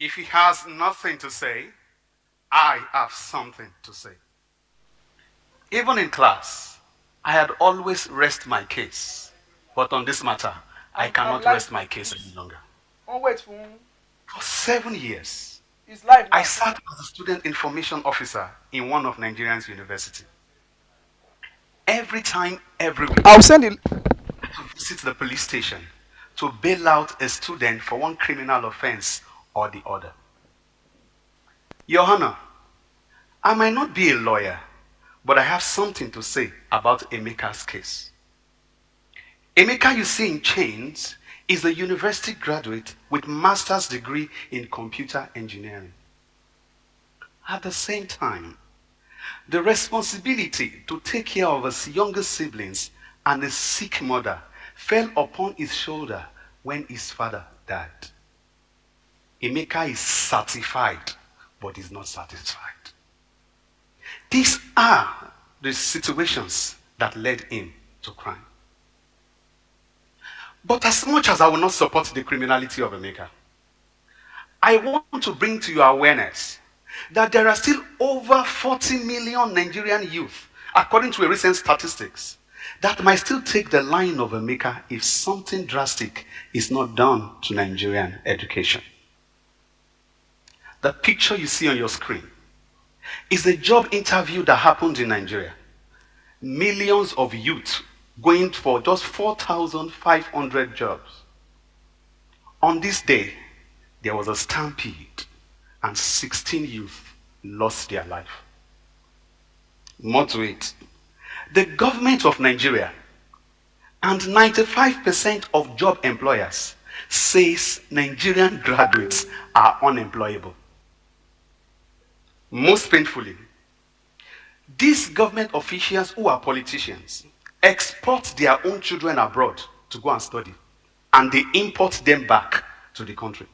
If he has nothing to say, I have something to say. Even in class, I had always rest my case. But on this matter, I I'm cannot live. rest my case any longer. Don't wait for For 7 years, It's live I now. sat as a student information officer in one of Nigeria's university. Every time, every I'll week, send it. to visit the police station to bail out a student for one criminal offense or the other. Your Honor, I might not be a lawyer, but I have something to say about Emeka's case. Emeka, you see in chains, is a university graduate with master's degree in computer engineering. At the same time, the responsibility to take care of his younger siblings and a sick mother fell upon his shoulder when his father died. Emeka is certified, but is not satisfied. These are the situations that led him to crime. But as much as I will not support the criminality of Emeka, I want to bring to your awareness that there are still over 40 million Nigerian youth, according to a recent statistics, that might still take the line of Emeka if something drastic is not done to Nigerian education. The picture you see on your screen is a job interview that happened in Nigeria. Millions of youth going for just 4,500 jobs. On this day, there was a stampede and 16 youth lost their life. More to it, the government of Nigeria and 95% of job employers says Nigerian graduates are unemployable. Most painfully, these government officials who are politicians export their own children abroad to go and study, and they import them back to the country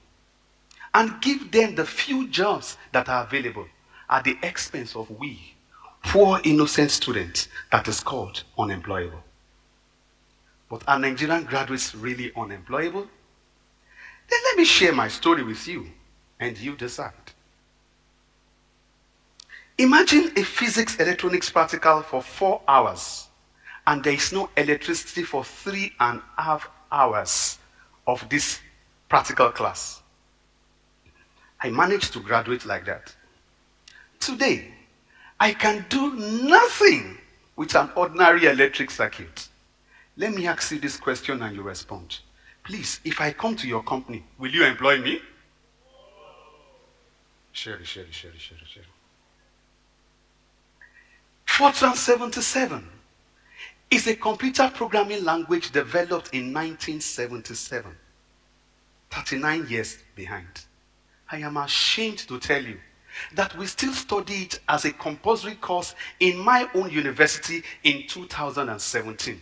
and give them the few jobs that are available at the expense of we, poor innocent students that is called unemployable. But are Nigerian graduates really unemployable? Then let me share my story with you and you decide. Imagine a physics electronics practical for 4 hours and there is no electricity for 3.5 hours of this practical class. I managed to graduate like that. Today, I can do nothing with an ordinary electric circuit. Let me ask you this question and you respond. Please, if I come to your company, will you employ me? Sherry. Fortran 77 is a computer programming language developed in 1977. 39 years behind. I am ashamed to tell you that we still study it as a compulsory course in my own university in 2017.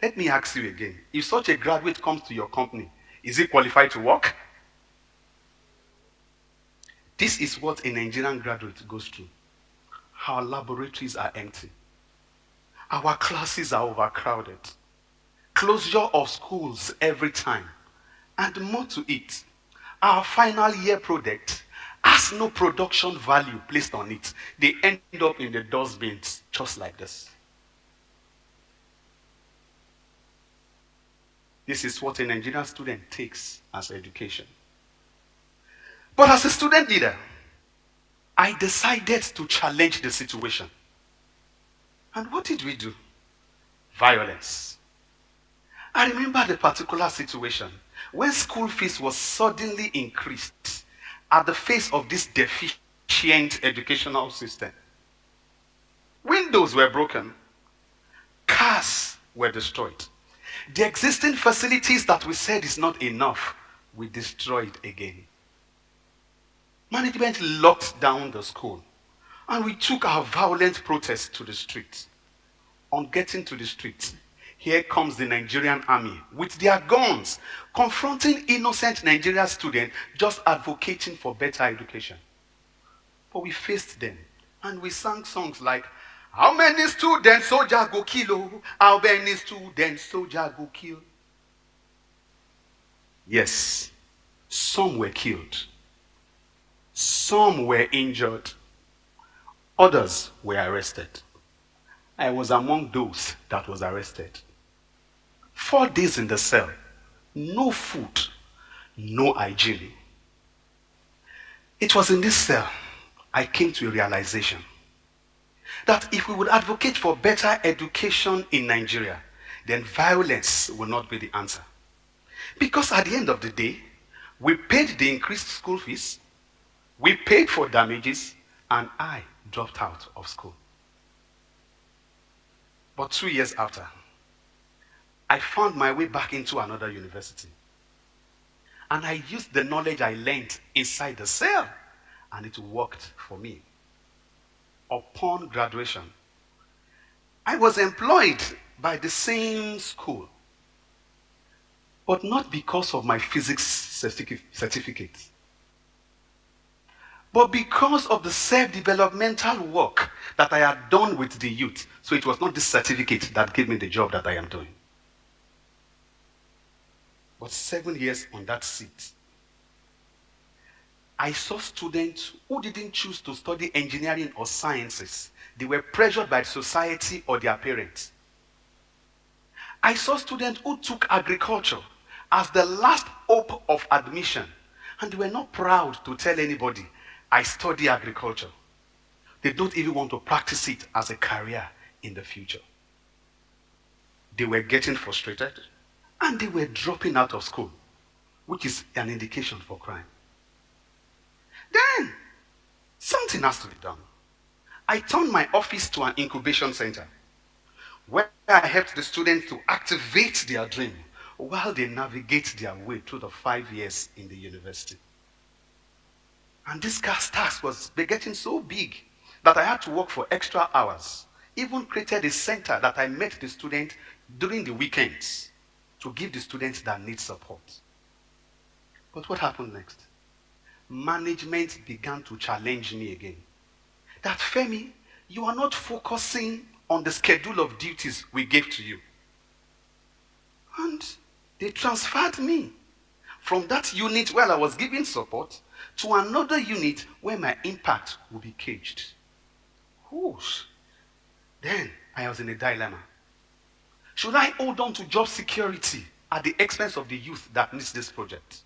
Let me ask you again, if such a graduate comes to your company, is he qualified to work? This is what a Nigerian graduate goes through. Our laboratories are empty. Our classes are overcrowded. Closure of schools every time. And more to it, our final year product has no production value placed on it. They end up in the dustbins just like this. This is what a Nigerian student takes as education. But as a student leader, I decided to challenge the situation. And what did we do? Violence. I remember the particular situation when school fees was suddenly increased at the face of this deficient educational system. Windows were broken. Cars were destroyed. The existing facilities that we said is not enough, we destroyed again. Management locked down the school and we took our violent protest to the streets. On getting to the streets, here comes the Nigerian army with their guns, confronting innocent Nigerian students just advocating for better education. But we faced them and we sang songs like, how many students soldier go kill? Oh? How many students soldier go kill? Yes, some were killed. Some were injured, others were arrested. I was among those that was arrested. 4 days in the cell, no food, no hygiene. It was in this cell I came to a realization that if we would advocate for better education in Nigeria, then violence will not be the answer. Because at the end of the day, we paid the increased school fees, we paid for damages, and I dropped out of school. But 2 years after, I found my way back into another university. And I used the knowledge I learned inside the cell, and it worked for me. Upon graduation, I was employed by the same school, but not because of my physics certificate, but because of the self-developmental work that I had done with the youth. So it was not this certificate that gave me the job that I am doing. But 7 years on that seat, I saw students who didn't choose to study engineering or sciences. They were pressured by society or their parents. I saw students who took agriculture as the last hope of admission, and they were not proud to tell anybody, I study agriculture. They don't even want to practice it as a career in the future. They were getting frustrated, and they were dropping out of school, which is an indication for crime. Then, something has to be done. I turned my office to an incubation center, where I helped the students to activate their dream while they navigate their way through the 5 years in the university. And this task was getting so big that I had to work for extra hours. Even created a center that I met the students during the weekends to give the students that need support. But what happened next? Management began to challenge me again. That, Femi, you are not focusing on the schedule of duties we gave to you. And they transferred me from that unit where I was giving support to another unit where my impact would be caged. Whoosh. Then I was in a dilemma. Should I hold on to job security at the expense of the youth that needs this project?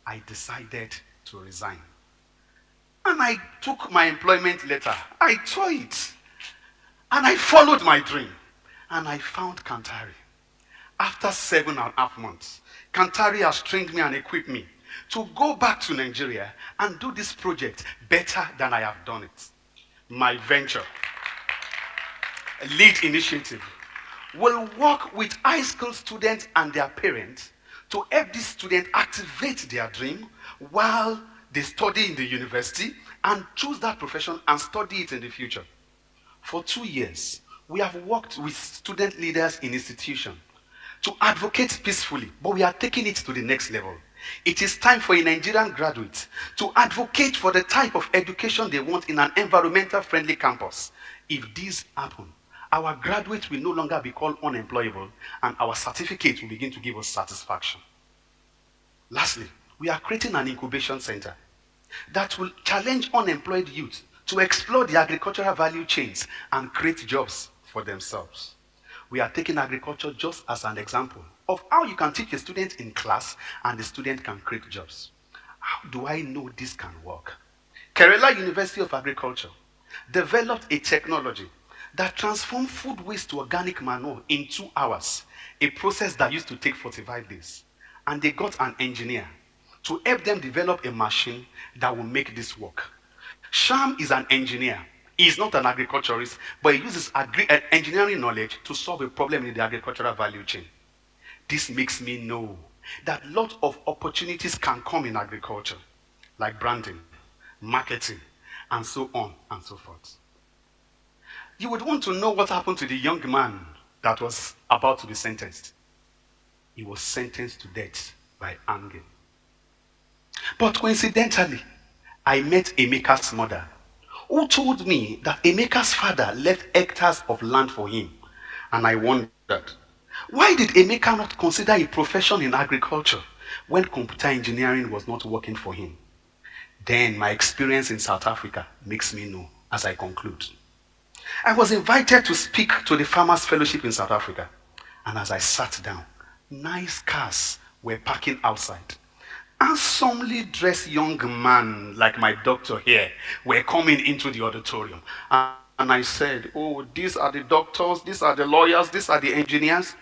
I decided to resign. And I took my employment letter. I tore it. And I followed my dream. And I found Kantari. After 7.5 months, Kantari has trained me and equipped me to go back to Nigeria and do this project better than I have done it. My venture, lead initiative, will work with high school students and their parents to help these students activate their dream while they study in the university and choose that profession and study it in the future. For 2 years, we have worked with student leaders in institutions to advocate peacefully, but we are taking it to the next level. It is time for a Nigerian graduate to advocate for the type of education they want in an environmental friendly campus. If this happens, our graduates will no longer be called unemployable, and our certificate will begin to give us satisfaction. Lastly, we are creating an incubation center that will challenge unemployed youth to explore the agricultural value chains and create jobs for themselves. We are taking agriculture just as an example of how you can teach a student in class and the student can create jobs. How do I know this can work? Kerala University of Agriculture developed a technology that transformed food waste to organic manure in 2 hours, a process that used to take 45 days. And they got an engineer to help them develop a machine that will make this work. Sham is an engineer. He is not an agriculturist, but he uses engineering knowledge to solve a problem in the agricultural value chain. This makes me know that a lot of opportunities can come in agriculture, like branding, marketing, and so on and so forth. You would want to know what happened to the young man that was about to be sentenced. He was sentenced to death by hanging. But coincidentally, I met Emeka's mother, who told me that Emeka's father left hectares of land for him. And I wondered, why did Emeka not consider a profession in agriculture when computer engineering was not working for him? Then my experience in South Africa makes me know as I conclude. I was invited to speak to the Farmers Fellowship in South Africa. And as I sat down, nice cars were parking outside. Handsomely dressed young man like my doctor here were coming into the auditorium. And I said, oh, these are the doctors, these are the lawyers, these are the engineers.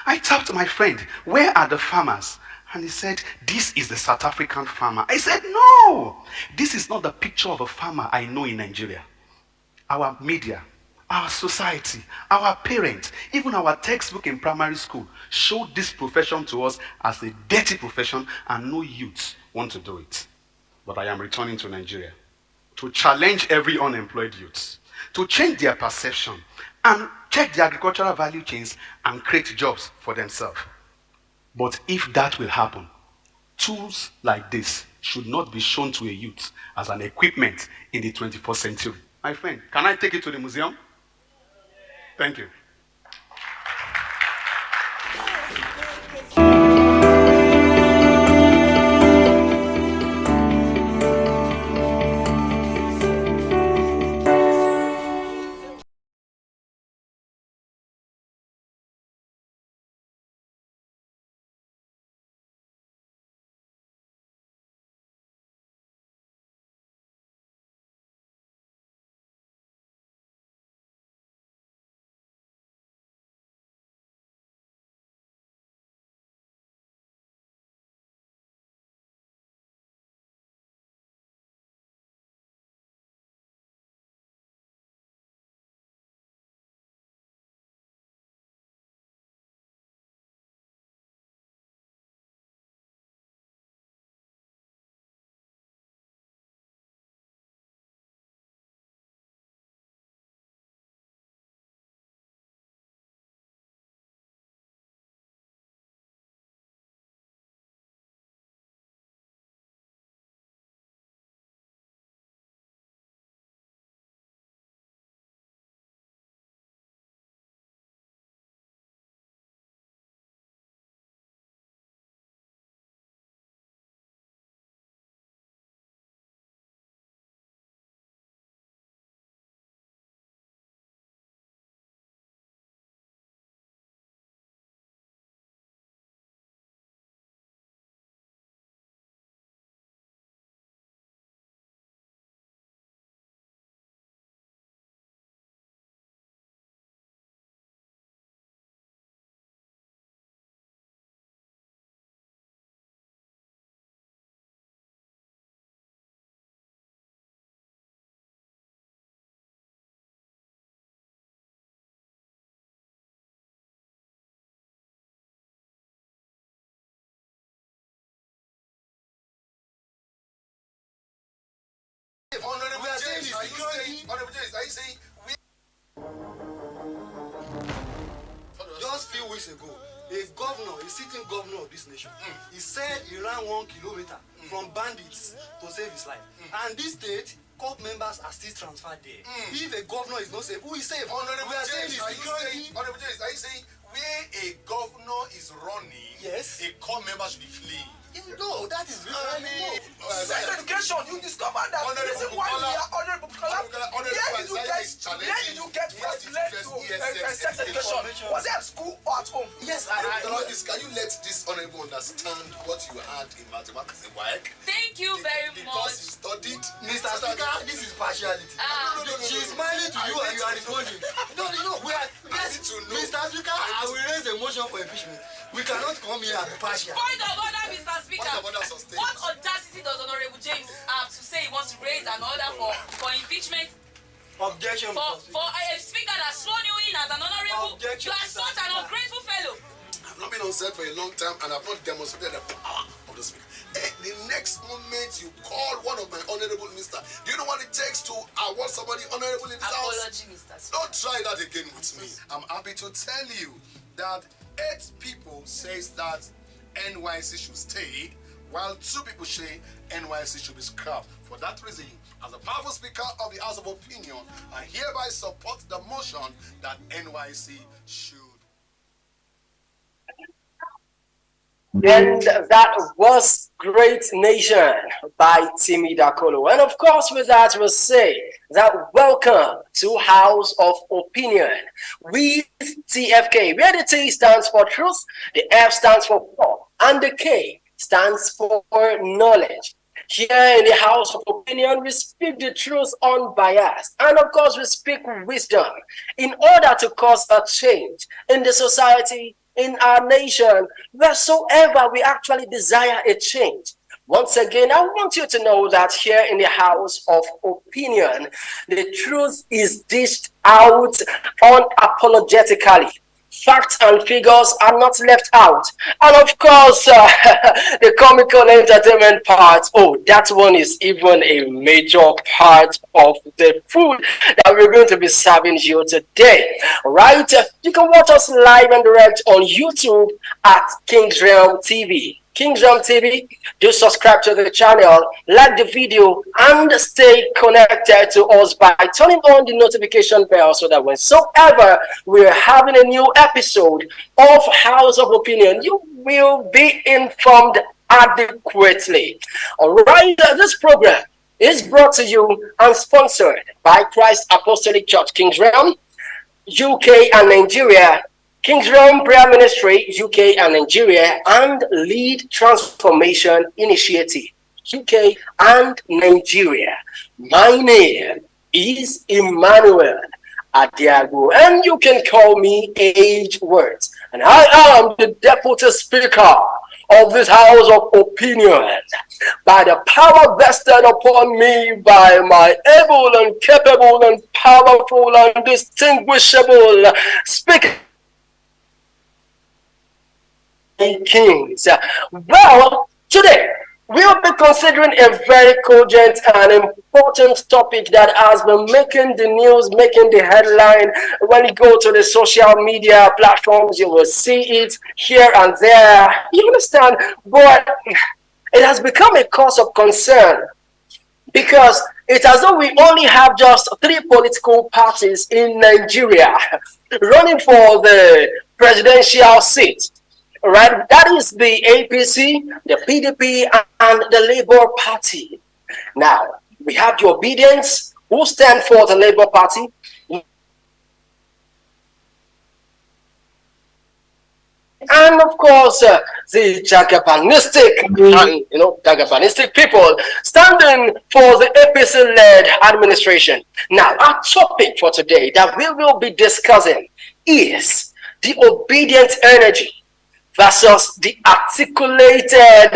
I tapped my friend, where are the farmers? And he said, this is the South African farmer. I said, no, this is not the picture of a farmer I know in Nigeria. Our media, our society, our parents, even our textbook in primary school showed this profession to us as a dirty profession, and no youths want to do it. But I am returning to Nigeria to challenge every unemployed youth, to change their perception and check the agricultural value chains and create jobs for themselves. But if that will happen, tools like this should not be shown to a youth as an equipment in the 21st century. My friend, can I take you to the museum? Thank you. Just few weeks ago, a sitting governor of this nation, he said he ran 1 kilometer from bandits to save his life. And this state, court members are still transferred there. If a governor is not safe, who is safe? We are saying security. Are you saying where a governor is running, yes, a court member should be fleeing? No, that is really sex education, you discover that the reason why we are honorable Bukola, where did you get first led to sex education? Was it at school or at home? Yes, Can you let this honorable understand what you had in mathematics in WAEC? Thank you very Because much. you studied. Mr. Speaker, this is partiality. She is smiling to you and you are responding. No, we are. Yes, Mr. Speaker, I will raise a motion for impeachment. We cannot come here and be partial. Point of order, Mr. Speaker. What audacity does Honorable James have to say he wants to raise an order for impeachment? Objection. For a speaker that sworn you in as an honorable, Objection, you are such an ungrateful fellow. I've not been on set for a long time and I've not demonstrated the power of the speaker. The next moment you call one of my honorable minister, do you know what it takes to award somebody honorable in this house? Apology, Mr. Speaker. Don't try that again with me. I'm happy to tell you that 8 people says that NYC should stay, while 2 people say NYC should be scrapped. For that reason, as a powerful speaker of the House of Opinion, I hereby support the motion that NYC should. And that was Great Nation by Timi Dakolo. And of course, with that, we'll say that welcome to House of Opinion with TFK, where the T stands for truth, the F stands for thought, and the K stands for knowledge. Here in the House of Opinion, we speak the truth unbiased. And of course, we speak wisdom in order to cause a change in the society, in our nation, wheresoever we actually desire a change. Once again, I want you to know that here in the House of Opinion, the truth is dished out unapologetically. Facts and figures are not left out. And of course, the comical entertainment part, oh, that one is even a major part of the food that we're going to be serving you today. Right? You can watch us live and direct on YouTube at King's Realm TV. King's Realm TV, do subscribe to the channel, like the video, and stay connected to us by turning on the notification bell so that whensoever we're having a new episode of House of Opinion, you will be informed adequately. All right, this program is brought to you and sponsored by Christ Apostolic Church, King's Realm, UK and Nigeria, King's Realm Prayer Ministry, UK and Nigeria, and Lead Transformation Initiative, UK and Nigeria. My name is Emmanuel Adiago, and you can call me Age Words. And I am the Deputy Speaker of this House of Opinion. By the power vested upon me by my able and capable and powerful and distinguishable Speaker, Kings. Well, today we'll be considering a very cogent and important topic that has been making the news, making the headline. When you go to the social media platforms, you will see it here and there. You understand? But it has become a cause of concern because it's as though we only have just 3 political parties in Nigeria running for the presidential seat. Right, that is the APC, the PDP, and the Labour Party. Now, we have the Obedience, who stand for the Labour Party, and of course, the Jagabanistic people standing for the APC-led administration. Now, our topic for today that we will be discussing is the obedient energy versus the articulated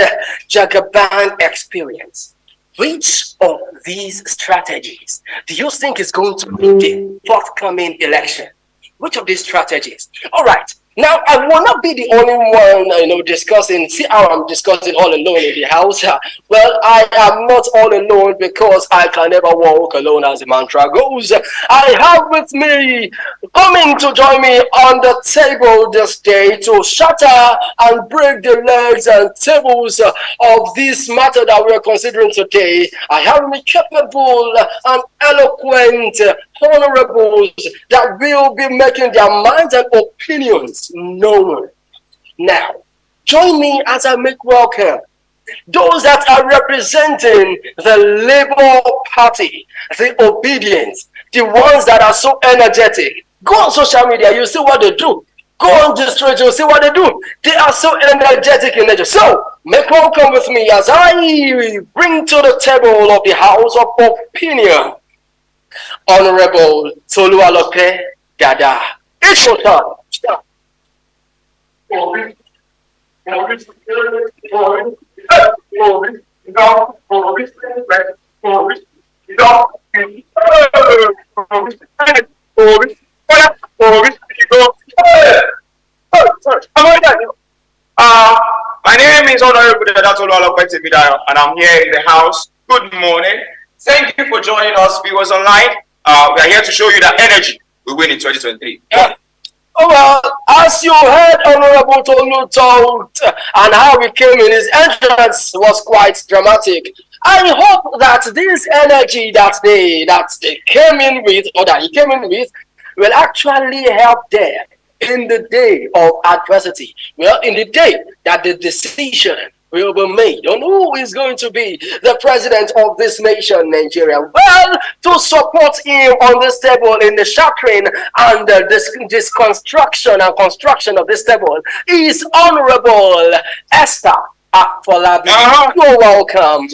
Jagaban experience. Which of these strategies do you think is going to win the forthcoming election? Which of these strategies? All right. Now, I will not be the only one, discussing. See how I'm discussing all alone in the house? Well, I am not all alone because I can never walk alone, as the mantra goes. I have with me, coming to join me on the table this day to shatter and break the legs and tables of this matter that we are considering today. I have me capable and eloquent honorables that will be making their minds and opinions known. Now, join me as I make welcome those that are representing the Labour Party, the Obedience, the ones that are so energetic. Go on social media, you see what they do. Go on the street, you see what they do. They are so energetic in nature. So, make welcome with me as I bring to the table of the House of Opinion Honorable Toluwalope Dada. It's your turn. Stop. My name is Honorable Dakolo, and I'm here in the house. Good morning. Thank you for joining us, viewers online. We are here to show you that energy will win in 2023. Yeah. Oh, well, as you heard Honorable Tolu talk and how he came in, his entrance was quite dramatic. I hope that this energy that they came in with, or that he came in with, will actually help them in the day of adversity. Well, in the day that the decision will be made on who is going to be the president of this nation, Nigeria. Well, to support him on this table in the shattering and this construction and construction of this table is Honorable Esther Afolabi. You're welcome.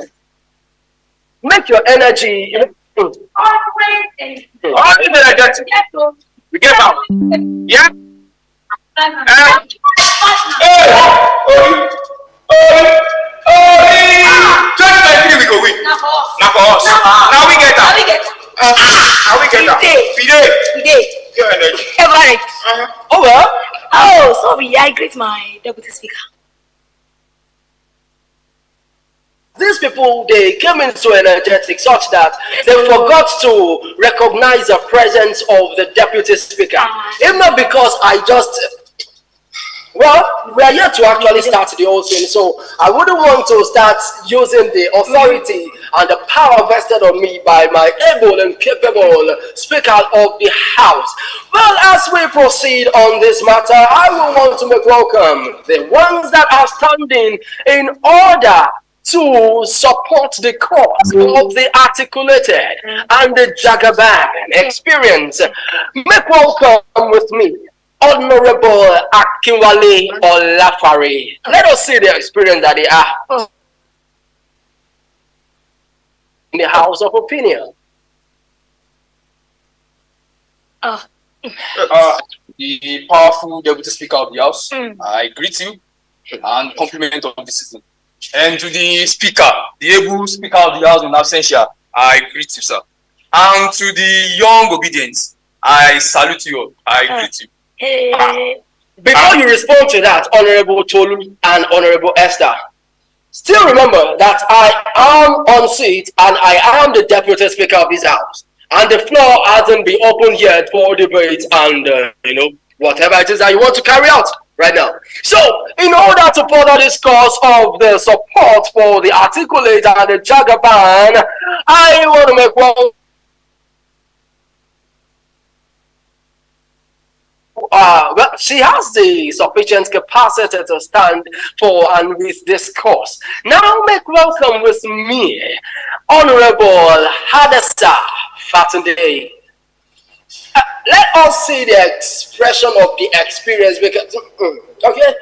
Make your energy. Always energy. We get out. Yeah. Hey. 2023 we go win. Now for us. Now we get out. Now we get out. We did. Your energy. Oh well. Oh, sorry. I greet my deputy speaker. These people, they came in so energetic such that they forgot to recognize the presence of the deputy speaker. If not because well, we are here to actually start the whole thing, so I wouldn't want to start using the authority and the power vested on me by my able and capable Speaker of the House. Well, as we proceed on this matter, I will want to make welcome the ones that are standing in order to support the cause of the articulated and the Jagaban experience. Make welcome with me Honorable Akinwale Olafare. Let us see the experience that they are in the House of Opinion. The powerful Deputy Speaker of the House, I greet you and compliment of the citizen. And to the Speaker, the able Speaker of the House in absentia, I greet you, sir. And to the young obedience, I salute you. I greet you. Before you respond to that, Honorable Tolu and Honorable Esther, still remember that I am on seat and I am the Deputy Speaker of this House. And the floor hasn't been opened yet for debate and, whatever it is that you want to carry out right now. So, in order to further discuss of the support for the articulate and the Jagaban, I want to make one. Well, she has the sufficient capacity to stand for and with this cause. Now make welcome with me, Honorable Hadassa Fatunde. Let us see the expression of the experience because, okay,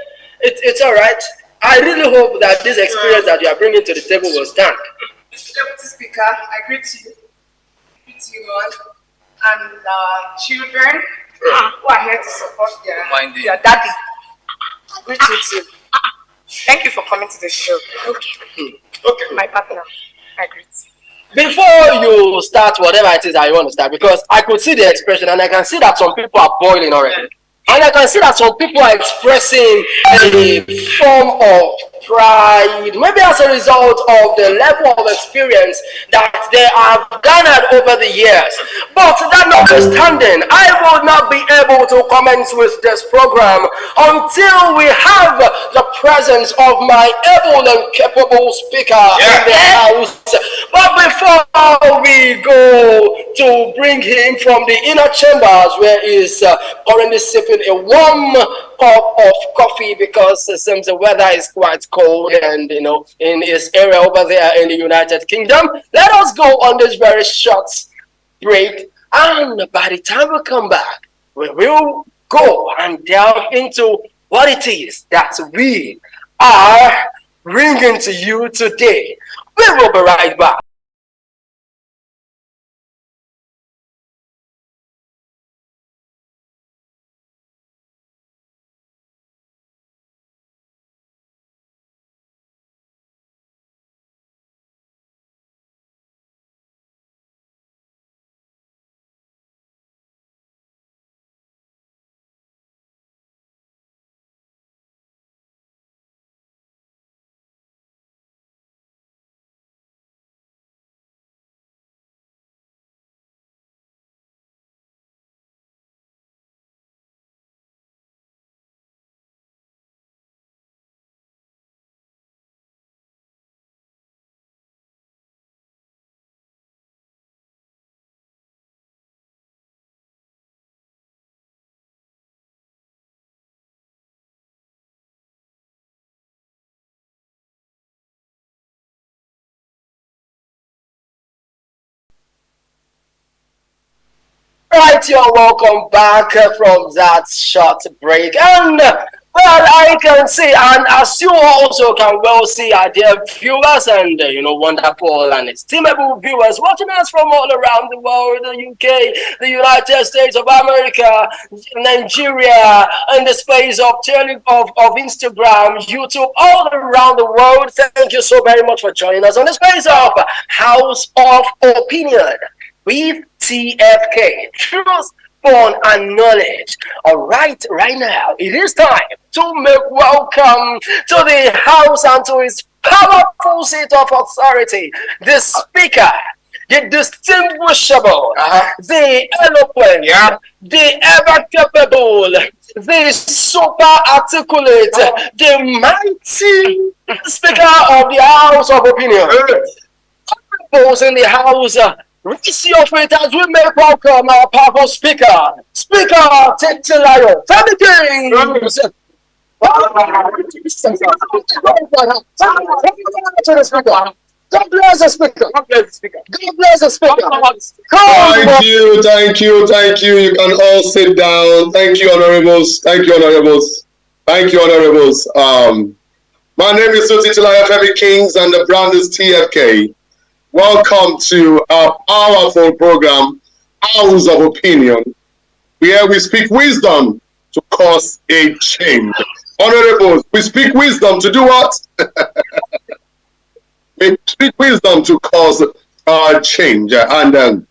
it's all right. I really hope that this experience that you are bringing to the table will stand. Mr. Deputy Speaker, I greet you all, and children who are here to support their daddy. Greet you too. Thank you for coming to the show. Okay. My partner, I greet you. Before you start whatever it is that you want to start, because I could see the expression and I can see that some people are boiling already. And I can see that some people are expressing a form of pride, maybe as a result of the level of experience that they have garnered over the years. But that notwithstanding, I will not be able to comment with this program until we have the presence of my able and capable speaker in the house. But before we go to bring him from the inner chambers where he's currently sipping a warm cup of coffee because it seems the weather is quite cold and in his area over there in the United Kingdom, let us go on this very short break, and by the time we come back we will go and delve into what it is that we are bringing to you today. We will be right back. right, you're welcome back from that short break. And well, I can see, and as you also can well see, our dear viewers and wonderful and estimable viewers watching us from all around the world, the UK, the United States of America, Nigeria, and the space of Instagram, YouTube, all around the world. Thank you so very much for joining us on the space of House of Opinion with TFK, Truth, Fun, and Knowledge. All right now, it is time to make welcome to the house and to his powerful seat of authority, the speaker, the distinguishable, the eloquent, the ever capable, the super articulate, the mighty speaker of the House of Opinion. Those in the house, raise your feet as we make welcome our powerful speaker, Titilayo. Tell the kings. God bless the speaker. God bless the speaker. God bless the speaker. Thank you. You can all sit down. Thank you, honorables. My name is Titilayo Femi Kings, and the brand is TFK. Welcome to our powerful program, House of Opinion, where we speak wisdom to cause a change. Honorables, we speak wisdom to do what? We speak wisdom to cause change. And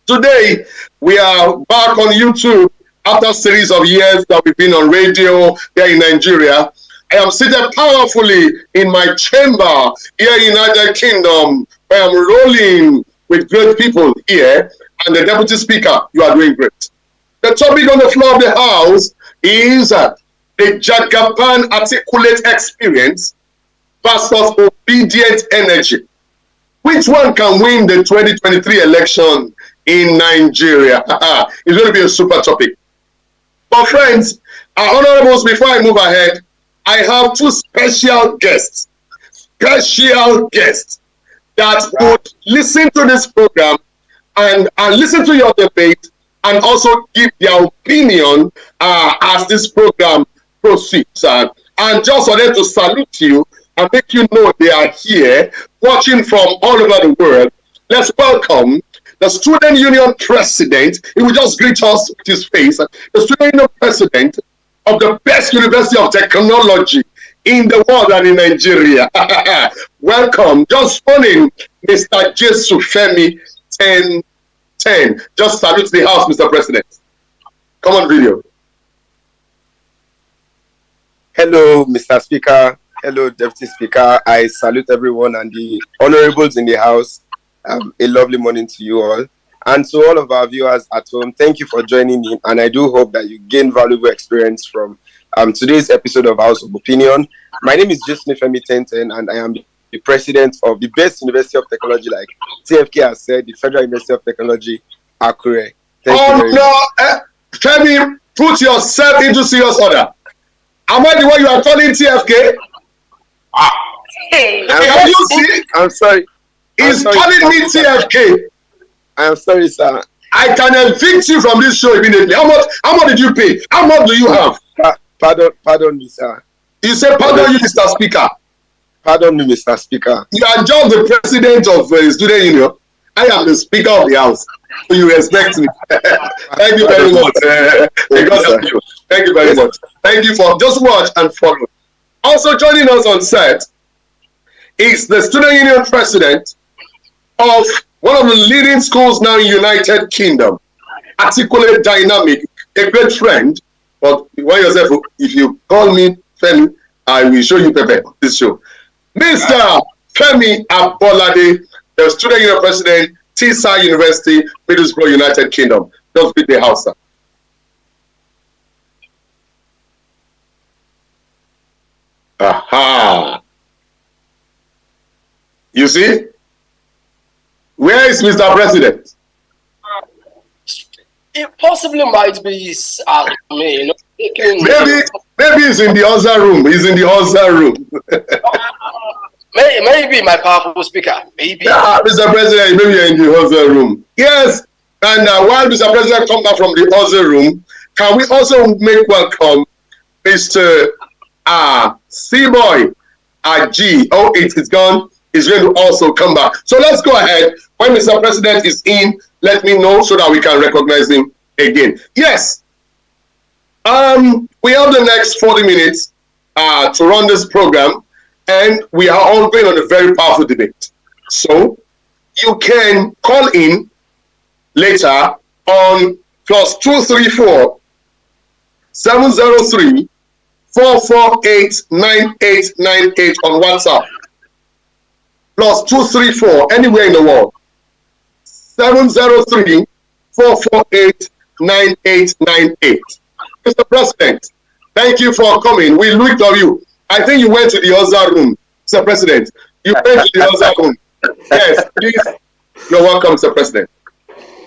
today, we are back on YouTube after a series of years that we've been on radio here in Nigeria. I am seated powerfully in my chamber here in the United Kingdom. I am rolling with great people here, and the Deputy Speaker, you are doing great. The topic on the floor of the House is the Jagaban articulate experience versus obedient energy. Which one can win the 2023 election in Nigeria? It's going to be a super topic. But friends, our honorables, before I move ahead, I have two special guests that would listen to this program and listen to your debate and also give their opinion as this program proceeds. And just for them to salute you and make you know they are here watching from all over the world, let's welcome the Student Union President. He will just greet us with his face. The Student Union President of the best university of technology in the world and in Nigeria. Welcome. Just phoning Mr. Jesu Femi 1010. Just salute the house, Mr. President. Come on, video. Hello, Mr. Speaker. Hello, Deputy Speaker. I salute everyone and the honorables in the house. A lovely morning to you all. And to all of our viewers at home, thank you for joining in. And I do hope that you gain valuable experience from today's episode of House of Opinion. My name is Jason Femi 1010, and I am the president of the best university of technology, like TFK has said, the Federal University of Technology, Akure. Thank you very much. Femi, put yourself into serious order. Am I the one you are calling TFK? Can you see? I'm sorry. He's calling me TFK. I'm sorry, sir. I can evict you from this show immediately. How much did you pay? How much do you have? Pardon me, sir. You say pardon you, Mr. Speaker. Pardon me, Mr. Speaker. You are just the president of the Student Union. I am the Speaker of the House. So you respect me. Thank you very much. Thank you very much. Thank you for just watch and follow. Also joining us on set is the Student Union President of one of the leading schools now in United Kingdom, Articulate Dynamic, a great friend. But yourself, if you call me Femi, I will show you Pepe this show. Mr. Femi Abolade, the Student Union President, TISA University, Middlesbrough, United Kingdom. Just beat the house, sir. Aha. You see? Where is Mr. President? It possibly might be, maybe he's in the other room. He's in the other room. Maybe my powerful speaker. Maybe. Yeah, Mr. President, maybe you're in the other room. Yes, And while Mr. President comes back from the other room, can we also make welcome Mr. C-Boy G. Oh, it is gone. He's going to also come back. So let's go ahead. When Mr. President is in, let me know so that we can recognize him again. Yes. We have the next 40 minutes to run this program, and we are all going on a very powerful debate. So you can call in later on +234 703 448 9898 on WhatsApp. +234 anywhere in the world. 703 448 9898. Mr. President, thank you for coming. We looked at you. I think you went to the other room, Mr. President. You went to the other room. Yes, please. You're welcome, Mr. President.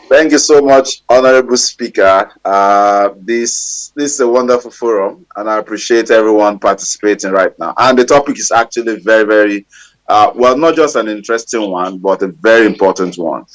Thank you so much, Honorable Speaker. This is a wonderful forum, and I appreciate everyone participating right now. And the topic is actually very, very, well, not just an interesting one, but a very important one.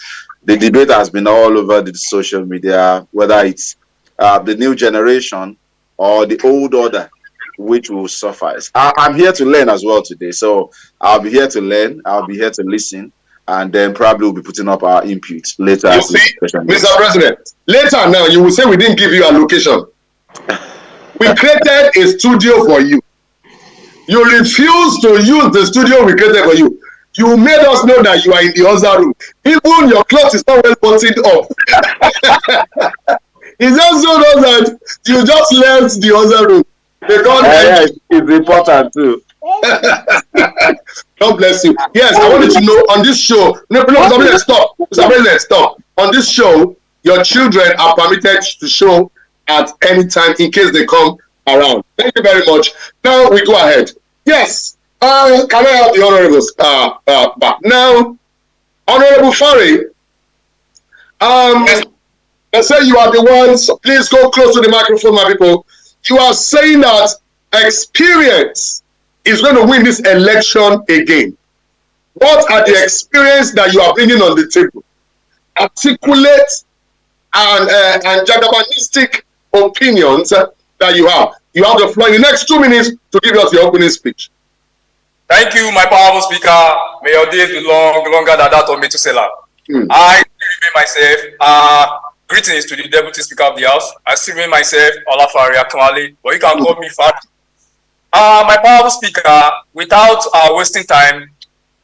The debate has been all over the social media, whether it's the new generation or the old order, which will suffice. I'm here to learn as well today, so I'll be here to learn, I'll be here to listen, and then probably we'll be putting up our input later. You see, Mr. President, later now you will say we didn't give you a location. We created a studio for you. You refused to use the studio we created for you. You made us know that you are in the other room. Even your clothes is not well buttoned up. It's just so that you just left the other room. Yes, it's important too. God bless you. Yes, I wanted to know on this show. No, Mr. President, stop. Mr. President, stop. On this show, your children are permitted to show at any time in case they come around. Thank you very much. Now we go ahead. Yes. Can I have the honorables back? Now, Honorable Fari, they say you are the ones. Please go close to the microphone, my people. You are saying that experience is going to win this election again. What are the experience that you are bringing on the table? Articulate and jagabanistic opinions that you have. You have the floor in the next 2 minutes to give us your opening speech. Thank you, my powerful speaker. May your days be longer than that of Methuselah. I remain myself. Greetings to the Deputy Speaker of the House. I still remain myself, Olafari Akamale, but you can call me Fari. My powerful speaker, without wasting time,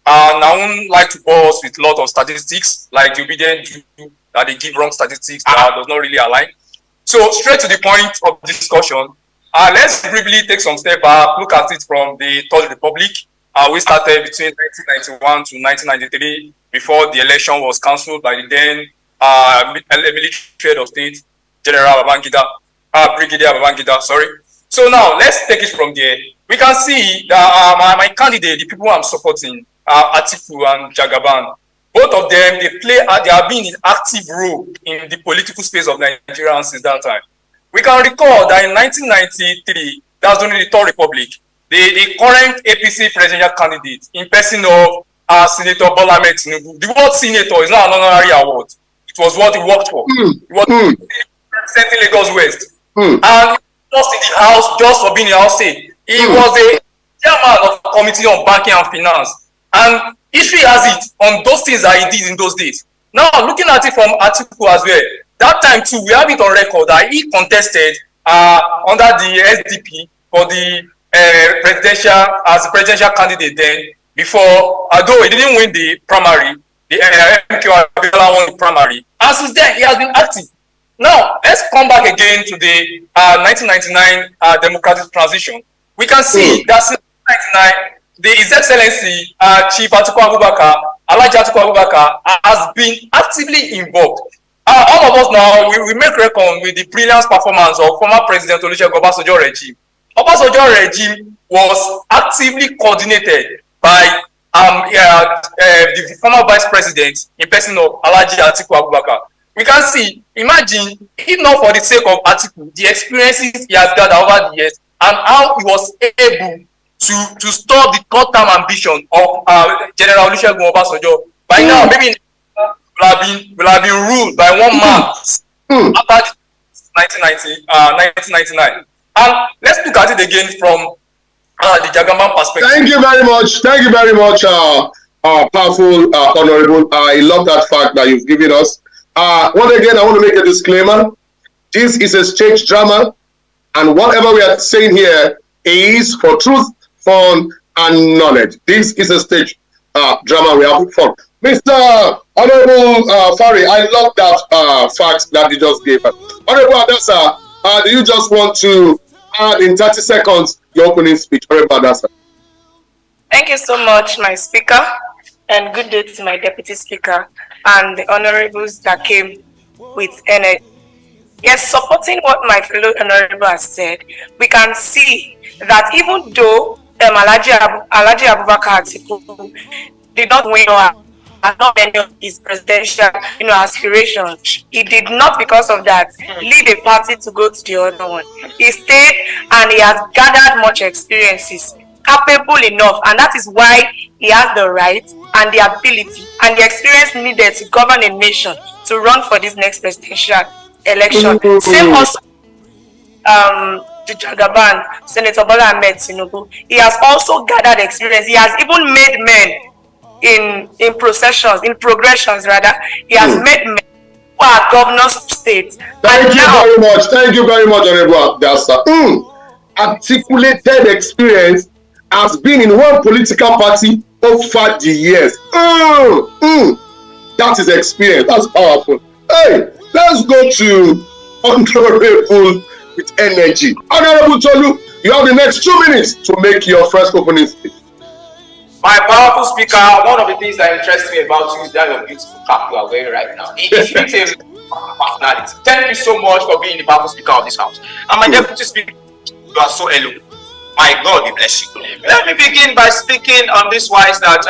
I wouldn't like to bore us with a lot of statistics, like the obedient do, that they give wrong statistics that does not really align. So straight to the point of the discussion, let's briefly take some step back, look at it from the Third Republic. We started between 1991 to 1993 before the election was cancelled by the then military head of state, General Babangida, Brigadier Babangida, sorry. So now let's take it from there. We can see that my candidate, the people I'm supporting, Atiku and Jagaban, both of them, they have been in active role in the political space of Nigeria since that time. We can recall that in 1993, that was during the Third Republic, the current APC presidential candidate in person of Senator Bola Ahmed Tinubu. The word senator is not an honorary award. It was what he worked for. He was representing Lagos West. And just in the house, just for being in the house state. He was a chairman of the Committee on Banking and Finance. And history has it on those things that he did in those days. Now, looking at it from Atiku as well, that time too, we have it on record that he contested under the SDP for the as a presidential candidate then, before, although he didn't win the primary, the MQ won the primary. And since then, he has been active. Now, let's come back again to the 1999 democratic transition. We can see that since 1999, His Excellency Chief Atiku Abubakar, Alhaji Atiku Abubakar, has been actively involved. All of us now, we make record with the brilliant performance of former President Olusegun Obasanjo regime. Obasanjo regime was actively coordinated by the former Vice President in person of Alhaji Atiku Abubakar. We can see, imagine, if not for the sake of Atiku, the experiences he has gathered over the years and how he was able to stop the short-term ambition of General Olusegun Obasanjo. By now, maybe will have been ruled by one man after 1999. And let's look at it again from the Jagaban perspective. Thank you very much. Thank you very much, powerful, honorable. I love that fact that you've given us. Once again, I want to make a disclaimer. This is a stage drama, and whatever we are saying here is for truth, fun, and knowledge. This is a stage drama we have fun. Mr. Honorable Fari, I love that fact that you just gave us. Honorable Adasa, do you just want to add in 30 seconds your opening speech? Honorable Adasa. Thank you so much, my speaker, and good day to my deputy speaker and the honorables that came with energy. Yes, supporting what my fellow honorable has said, we can see that even though Alhaji Abubakar Atiku did not win or had not many of his presidential aspirations, he did not, because of that, lead a party to go to the other one. He stayed and he has gathered much experiences, capable enough, and that is why he has the right and the ability and the experience needed to govern a nation to run for this next presidential election. Same also the Jagaban, Senator Bola Ahmed Tinubu. He has also gathered experience. He has even made men in processions, in progressions rather. He has made men who are governors of states. Thank you very much. Thank you very much, Honorable Adasa. Articulated experience has been in one political party over the years. That is experience. That's powerful. Hey, let's go to Honorable with energy. Honorable Tolu, you have the next 2 minutes to make your first opening speech. My powerful speaker, one of the things that interests me about you is that your beautiful cap you are wearing right now. It speaks a personality. Thank you so much for being the powerful speaker of this house. And my deputy speaker, you are so eloquent. My God, we bless you. Let me begin by speaking on this wise that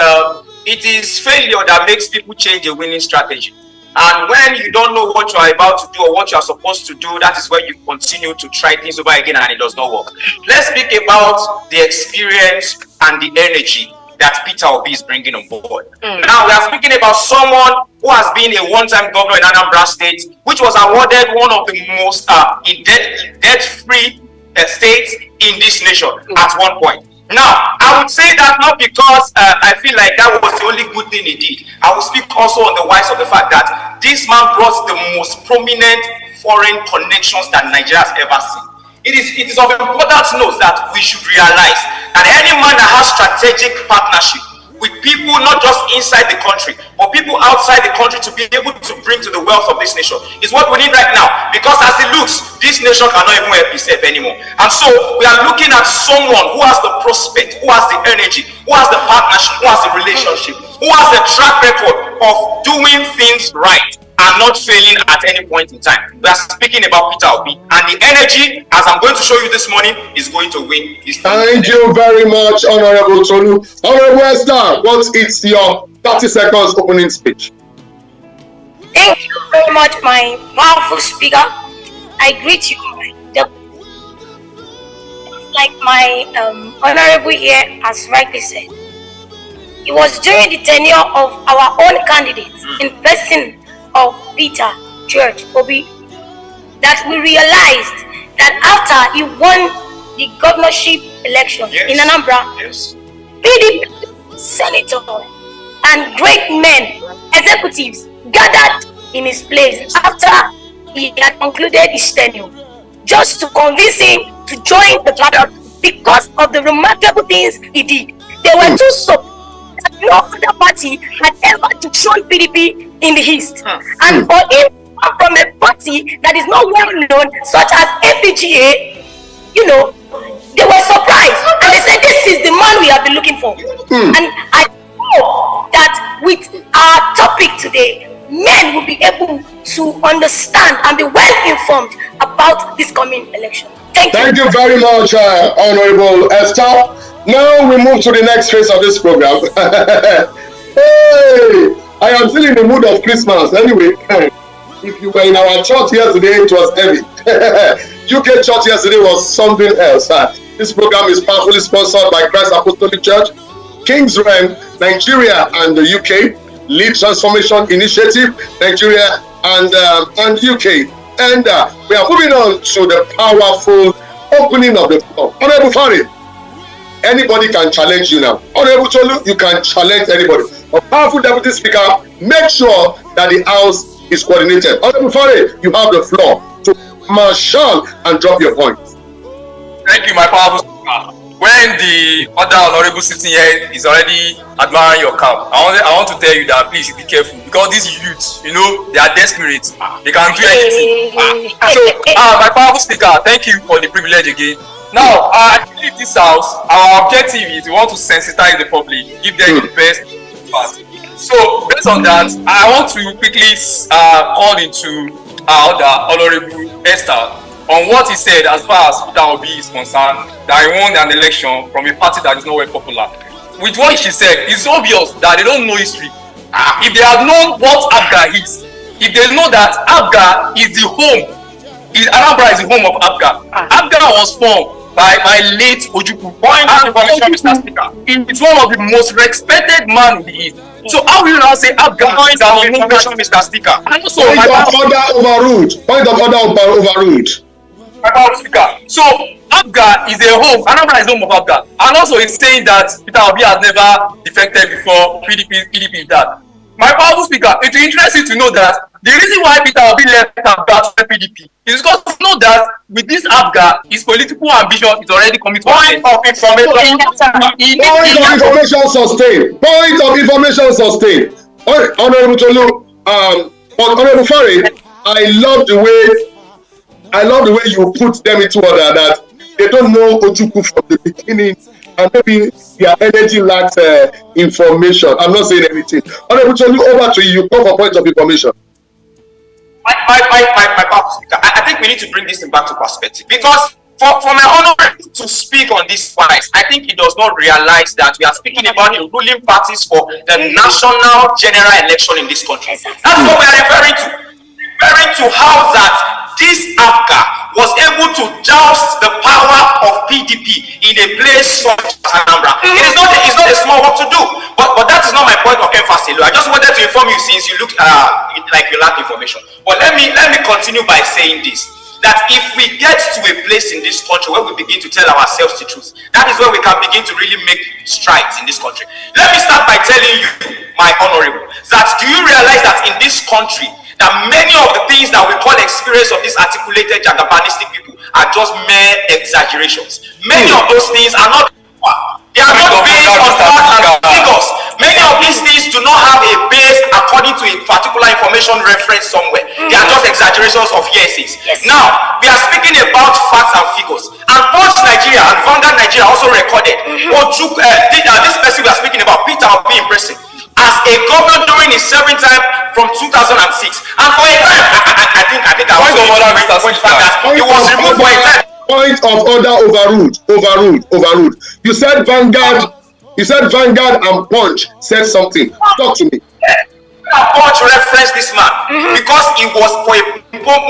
it is failure that makes people change a winning strategy. And when you don't know what you are about to do or what you are supposed to do, that is when you continue to try things over again and it does not work. Let's speak about the experience and the energy that Peter Obi is bringing on board. Now, we are speaking about someone who has been a one-time governor in Anambra State, which was awarded one of the most debt-free states in this nation at one point. Now, I would say that not because I feel like that was the only good thing he did. I will speak also on the wise of the fact that this man brought the most prominent foreign connections that Nigeria has ever seen. It is of importance to note that we should realize that any man that has strategic partnership with people not just inside the country, but people outside the country to be able to bring to the wealth of this nation is what we need right now. Because as it looks, this nation cannot even help itself anymore. And so we are looking at someone who has the prospect, who has the energy, who has the partnership, who has the relationship, who has the track record of doing things right and not failing at any point in time. We are speaking about Peter Obi, and the energy, as I'm going to show you this morning, is going to win this time. Thank you very much, Honorable Tolu. Honorable Esther, what is your 30 seconds opening speech? Thank you very much, my powerful speaker. I greet you, like my honorable here has rightly said. It was during the tenure of our own candidates in person of Peter George Obi that we realized that after he won the governorship election in Anambra, PDP senator and great men, executives gathered in his place after he had concluded his tenure, just to convince him to join the party because of the remarkable things he did. They were too so that no other party had ever shown PDP in the East. And for him from a party that is not well known, such as APGA, they were surprised and they said, this is the man we have been looking for. And I hope that with our topic today, men will be able to understand and be well informed about this coming election. Thank you very much, Honorable Esther. Now we move to the next phase of this program. Hey, I am still in the mood of Christmas. Anyway, if you were in our church yesterday, it was heavy. UK church yesterday was something else. This program is powerfully sponsored by Christ Apostolic Church, King's Realm, Nigeria, and the UK. Lead Transformation Initiative, Nigeria and UK. And we are moving on to the powerful opening of the floor. Honorable Fari, anybody can challenge you now. Honorable Tolu, you can challenge anybody. A powerful Deputy Speaker, make sure that the House is coordinated. Honorable Fari, you have the floor to marshal and drop your points. Thank you, my powerful Speaker. When the other honorable sitting here is already admiring your camp, I want to tell you that please be careful, because these youths, you know, they are desperate. They can do anything. So, my powerful Speaker, thank you for the privilege again. Now, I believe this House, our objective is we want to sensitize the public, give them the best part. So, based on that, I want to quickly call into our other honorable Esther on what he said as far as Peter Obi is concerned, that he won an election from a party that is not very popular. With what she said, it's obvious that they don't know history. If they had known what ABGA is, if they know that ABGA is the home, Anambra is the home of ABGA. ABGA was formed by my late Ojukwu. Point of information, Mr. Speaker. It's one of the most respected men in the East. So how will you now say ABGA is our information, Mr. Speaker? And also, Point of order overruled. Point of order overruled. Speaker. So ABGA is a home, Anambra is the home of ABGA, and also it's saying that Peter Obi has never defected before PDP is that. My powerful Speaker, it will interest you to know that the reason why Peter Obi left ABGA to PDP is because you know that with this ABGA, his political ambition is already coming to an end. Point of information sustained. Point of information sustained. Honorable Tolu, Honorable Fari, I love the way you put them into order, that they don't know Ojukwu from the beginning, and maybe their energy lacks information. I'm not saying anything. Honorable Tolu, over to you. You come for point of information. My powerful Speaker, I think we need to bring this thing back to perspective, because for my honor to speak on this wise, I think he does not realize that we are speaking about the ruling parties for the national general election in this country. That's what we are referring to. Referring to how that this ABGA was able to joust the power of PDP in a place such as Anambra. It's not a small work to do, but that is not my point of emphasis. I just wanted to inform you, since you look like you lack information. But let me continue by saying this, that if we get to a place in this country where we begin to tell ourselves the truth, that is where we can begin to really make strides in this country. Let me start by telling you, my honorable, that do you realize that in this country, that many of the things that we call experience of these articulated Jagabanistic people are just mere exaggerations. Many of those things are not, they are not based on facts and figures. Many of these things do not have a base according to a particular information reference somewhere. They are just exaggerations of hearsays. Now, we are speaking about facts and figures. And Punch Nigeria and Vanguard Nigeria also recorded this person we are speaking about, Peter Obi in person, as a governor during his serving time from 2006, and for a time, I think I was he was removed for a time. Point of order overruled. You said Vanguard and Punch said something. Talk to me. Punch referenced this man because he was for a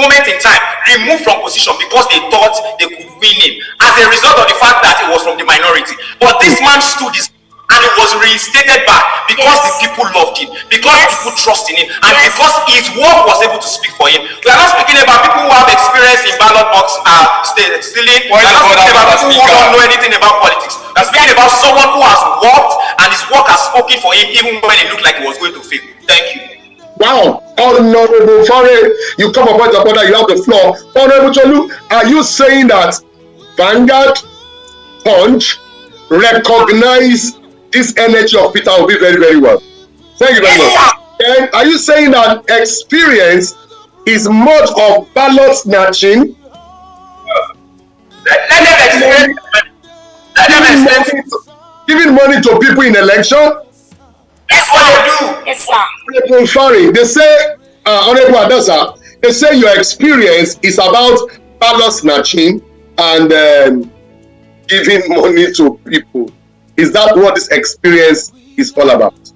moment in time removed from position because they thought they could win him as a result of the fact that he was from the minority. But this man stood his, and it was reinstated back because the people loved him, because people trust in him, and because his work was able to speak for him. We are not speaking about people who have experience in ballot box stealing. We are not speaking about people who don't know anything about politics. We are speaking about someone who has worked, and his work has spoken for him even when it looked like he was going to fail. Thank you. Wow, Honorable Fari, you come up with the order, you have the floor. Honorable Tolu, are you saying that Vanguard, Punch recognize this energy of Peter Obi very, very well? Thank you very much. And are you saying that experience is much of ballot snatching? Giving money to people in election? That's what they do. Yes, sir. Honorable Fari, they say, Honorable Adasa, they say your experience is about ballot snatching and giving money to people. Is that what this experience is all about?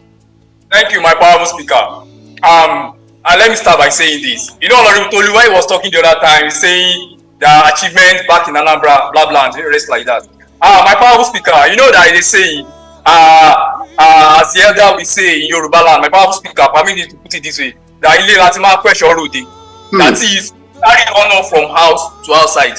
Thank you, my powerful Speaker. And let me start by saying this. You know, Honorable Tolu, when he was talking the other time, saying the achievement back in Anambra, blah, blah, and the rest like that. My powerful Speaker, you know that they say, as the elder will say in Yoruba land, my powerful speaker, permit me to put it this way, that Ile Latima question Rode. That is carrying honor from house to outside.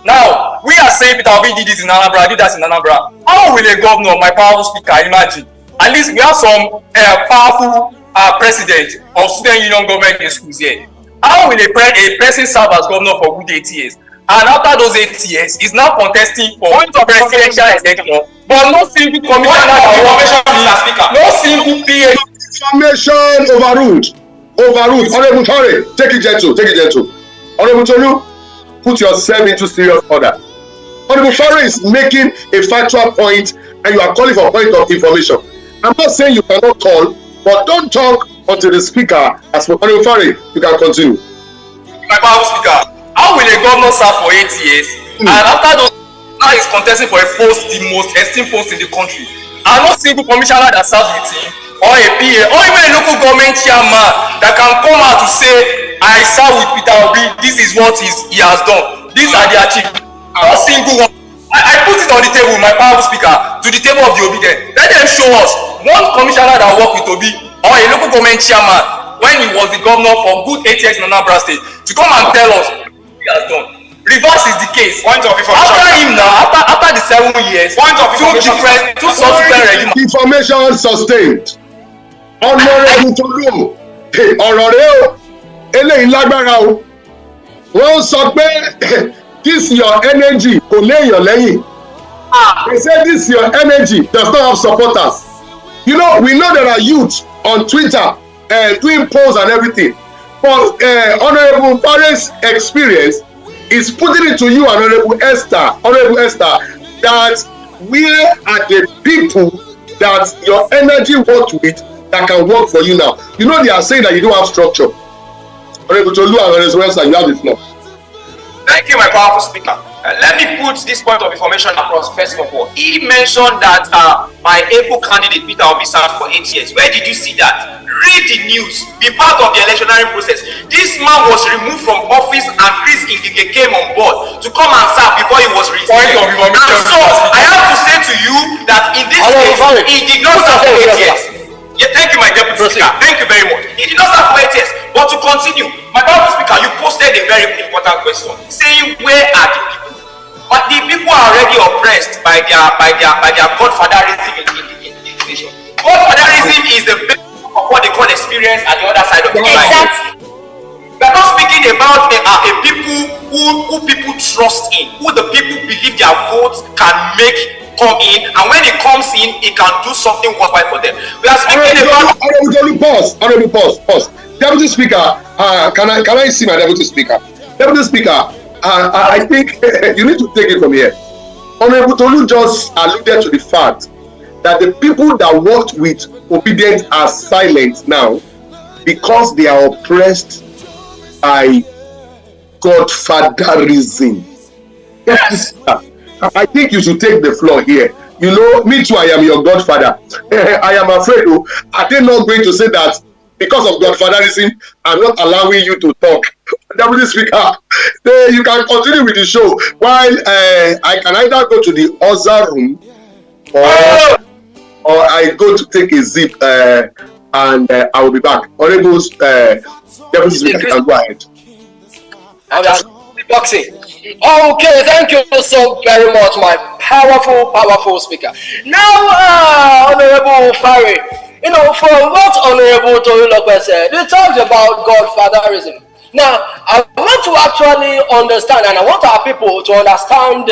Now, we are saying Peter Obi did this in Anambra, did that in Anambra. How will a governor, my powerful speaker, imagine? At least we have some powerful president of student union government in schools here. How will a person serve as governor for good 8 years? And after those 8 years, he's now contesting for presidential election, but no single commissioner, no single PA. Information overruled. Honorable Tore, take it gentle. Honorable Tolu, put yourself into serious order. Honorable Tore is making a factual point, and you are calling for a point of information. I'm not saying you cannot call, but don't talk until the speaker has spoken. Honorable Tore, you can continue. My powerful speaker, how will a governor serve for 8 years, and after those, now he's contesting for a post, the most esteemed post in the country, and no single commissioner that serves with him, or a PA, or even a local government chairman that can come out to say, I serve with Peter Obi, this is what he has done, these are the achievements. No single one. I put it on the table, my powerful speaker, to the table of the obedient. Let them show us one commissioner that worked with Obi, or a local government chairman when he was the governor for good 8 years in Anambra State, to come and tell us what he has done. Reverse is the case. Point of information. After him now, after the 7 years, two subsequent regimes. Information sustained. Honorable Tolu, ọ̀rọ̀ rẹ o, eléyìí lágbára o. Wọ́n sọ pé this your energy kò léèyàn lẹ́yìn. They say this your energy does not have supporters. You know, we know there are youth on Twitter doing polls and everything. But Honorable Fare's experience is putting it to you, Honorable Esther, that where are the people that your energy works with that can work for you now? You know, they are saying that you don't have structure. Honorable Tolu and Honorable Esther, you have the floor. Thank you, my powerful speaker. Let me put this point of information across first of all. He mentioned that my able candidate Peter Obi served for 8 years. Where did you see that? Read the news. Be part of the electionary process. This man was removed from office and Chris Ngige came on board to come and serve before he was reinstated. And so I have to say to you that in this case, he did not serve for 8 years. Yeah, thank you, my deputy speaker. Thank you very much. He did not serve for 8 years. But to continue, my deputy speaker, you posted a very important question, saying where are the people? But the people are already oppressed by their godfatherism in this nation. Godfatherism is the base of what they call experience at the other side of the line. Exactly. We are not speaking about a people who people trust in, who the people believe their votes can make come in, and when it comes in, it can do something worthwhile for them. We are speaking about. Honorable pause. Deputy Speaker, can I see my Deputy Speaker? Deputy Speaker, I think you need to take it from here. Honorable Tolu just alluded to the fact that the people that worked with obedient are silent now because they are oppressed by godfatherism. Yes. I think you should take the floor here. You know, me too, I am your godfather. I am afraid, are they not going to say that because of godfatherism, I'm not allowing you to talk? Deputy Speaker, you can continue with the show while I can either go to the other room or I go to take a zip and I will be back. Honorable Deputy Speaker, you can go ahead. Boxing. Okay, thank you so very much, my powerful speaker. Now, Honorable Fari, you know, from what Honorable Tolu said, they talked about godfatherism. Now, I want to actually understand, and I want our people to understand,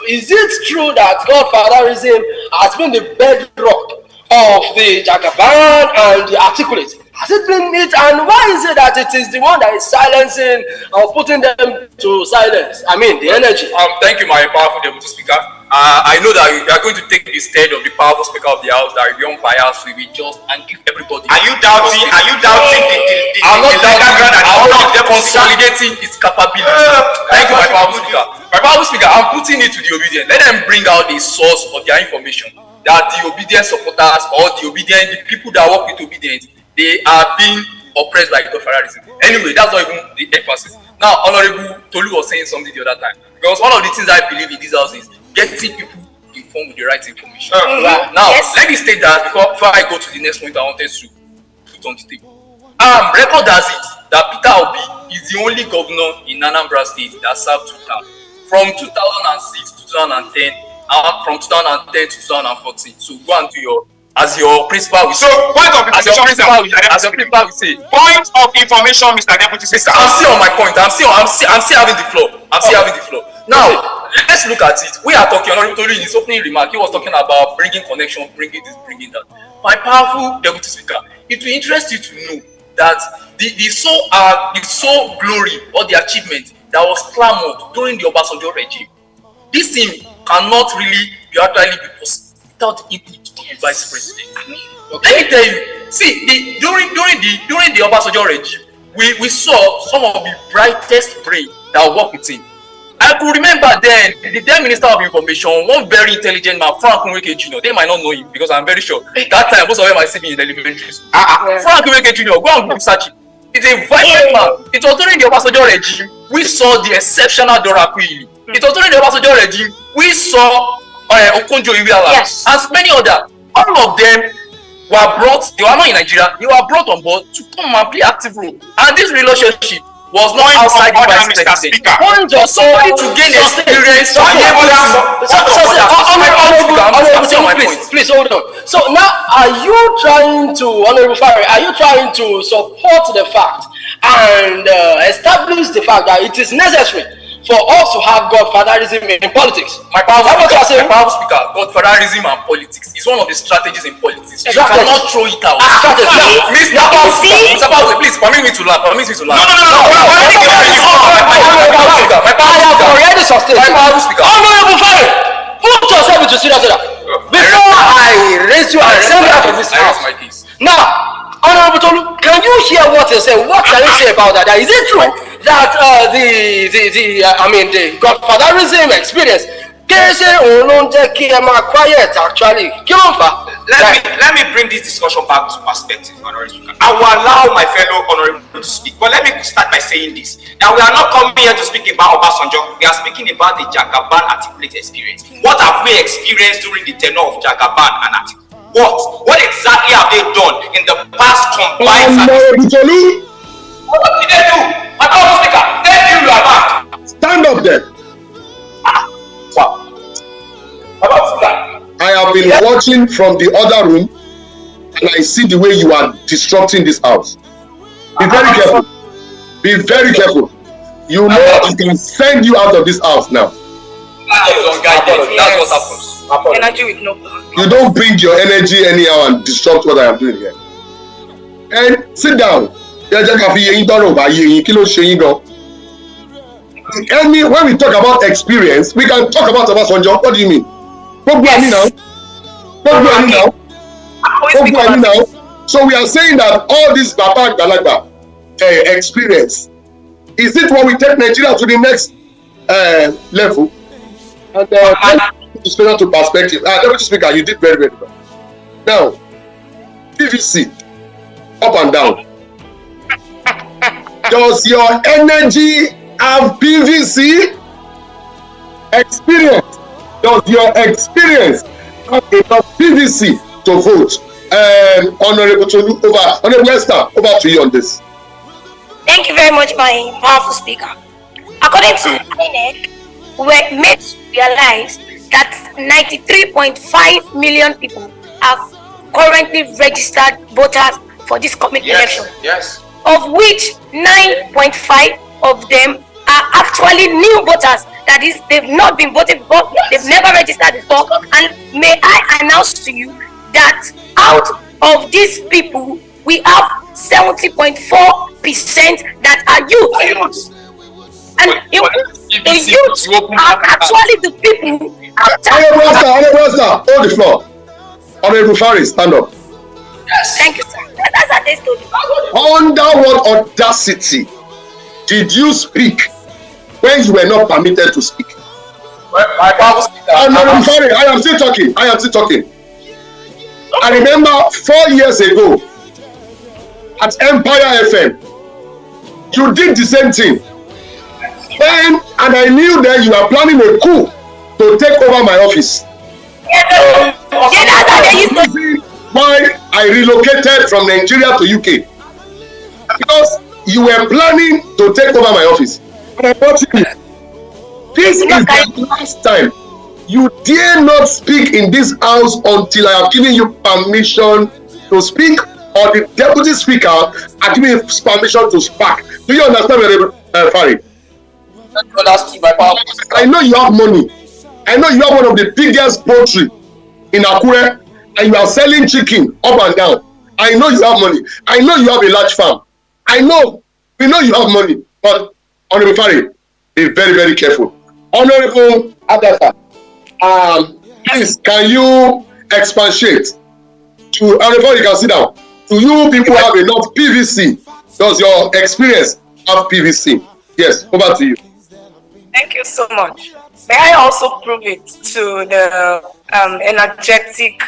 is it true that godfatherism has been the bedrock of the Jagaban and the Articulate? Has it been it, and why is it that it is the one that is silencing or putting them to silence? I mean, the energy. Thank you, my powerful deputy speaker. I know that we are going to take the stead of the powerful speaker of the house that will be unbiased. We will just and give everybody. Are you doubting? I'm not doubting. I'm consolidating its capability. Thank you, my powerful speaker. My powerful speaker, I'm putting it to the obedient. Let them bring out the source of their information. That the obedient supporters or the people that work with obedience, they are being oppressed by godfatherism. Anyway, that's not even the emphasis. Now, Honorable Tolu was saying something the other time. Because one of the things I believe in this house is getting people informed with the right information. Now, let me state that before I go to the next point I wanted to put on the table. Record has it that Peter Obi is the only governor in Anambra State that served 2 terms from 2006 to 2010, from 2010 to 2014. So go and do your principal will say. So point of information, as your principal will say. Point of information, Mr. Deputy Speaker. I'm still on my point. I'm still having the floor. Now, let's look at it. We are talking, Honorable Tolu in his opening remark, he was talking about bringing connection, bringing this, bringing that. My powerful Deputy Speaker, it will interest you to know that the sole glory or the achievement that was clamored during the Obasanjo regime, this thing cannot really be possible without the input of the Vice President. Let me tell you, see, during the Obasanjo regime, we saw some of the brightest brains that worked with him. I could remember then, the then Minister of Information, one very intelligent man, Frank Nweke Jr. They might not know him because I'm very sure. That time, most of them might see me in elementary school. Frank Nweke Jr., go and research it. It's a vibrant man. It was during the Obasanjo regime, we saw the exceptional Dora Quili. It was during the Obasanjo regime, we saw Okonjo Iweala. Yes. And many others. All of them were brought, they were not in Nigeria, they were brought on board to come and play active role. And this relationship was not outside the Vice President. Somebody to gain experience. Please hold on. So now, are you trying to, Honorable Fari, are you trying to support the fact and establish the fact that it is necessary for us to have godfatherism in politics? My powerful speaker, godfatherism and politics is one of the strategies in politics. You cannot throw it out. Mr. Power, please permit me to laugh. No. Honorable Fari, put yourself into serious order before I raise you and send you out of this house. Now, Honorable Tolu, can you hear what you say? What can you say about that? Is it true that the godfatherism experience actually? Let me bring this discussion back to perspective, Honorable Speaker. I will allow my fellow Honorable to speak, but let me start by saying this. Now, we are not coming here to speak about Obasanjo. We are speaking about the Jagaban articulated experience. What have we experienced during the tenure of Jagaban and articulated? What exactly have they done in the past combined service? What did they do? My powerful speaker, they do you are back. Stand up there. I have been watching from the other room and I see the way you are disrupting this house. Be very careful. Be very careful. You know I can send you out of this house now. That's what happens. Energy with no plan. You don't bring your energy anyhow and disrupt what I am doing here. And sit down. When we talk about experience, we can talk about Obasanjo. What do you mean? Now. So we are saying that all this experience, is it what we take Nigeria to the next level? And to to perspective. Deputy Speaker, you did very, very well. Now, PVC, up and down. Does your energy have PVC? Experience. Does your experience have enough PVC to vote? Honorable Tolu, Honorable Esther, over to you on this. Thank you very much, my powerful speaker. According to INEC, we were made to realize that 93.5 million people are currently registered voters for this coming election. Yes. Of which 9.5 of them are actually new voters. That is, they've not been voted before, they've never registered before. And may I announce to you that out of these people, we have 70.4% that are youth. And the youth are actually the people. Honorable Esther, hold the floor. Honorable Fari, stand up. Yes. Thank you, sir. That's what they told you. Under what audacity did you speak when you were not permitted to speak? Honorable Fari, I am still talking. I remember 4 years ago at Empire FM, you did the same thing. And I knew that you were planning a coup to take over my office. Why I relocated from Nigeria to UK? Because you were planning to take over my office. And I brought you. This is the last time. You dare not speak in this house until I have given you permission to speak, or the deputy speaker has given you permission to speak. Do you understand, Farid? I know you have money. I know you have one of the biggest poultry in Akure, and you are selling chicken up and down. I know you have money. I know you have a large farm. I know. We know you have money. But, Honorable Farid, be very, very careful. Honorable Adasa, please, can you expatiate to, before you can sit down, do you people have enough PVC? Does your experience have PVC? Yes, over to you. Thank you so much. May I also prove it to the energetic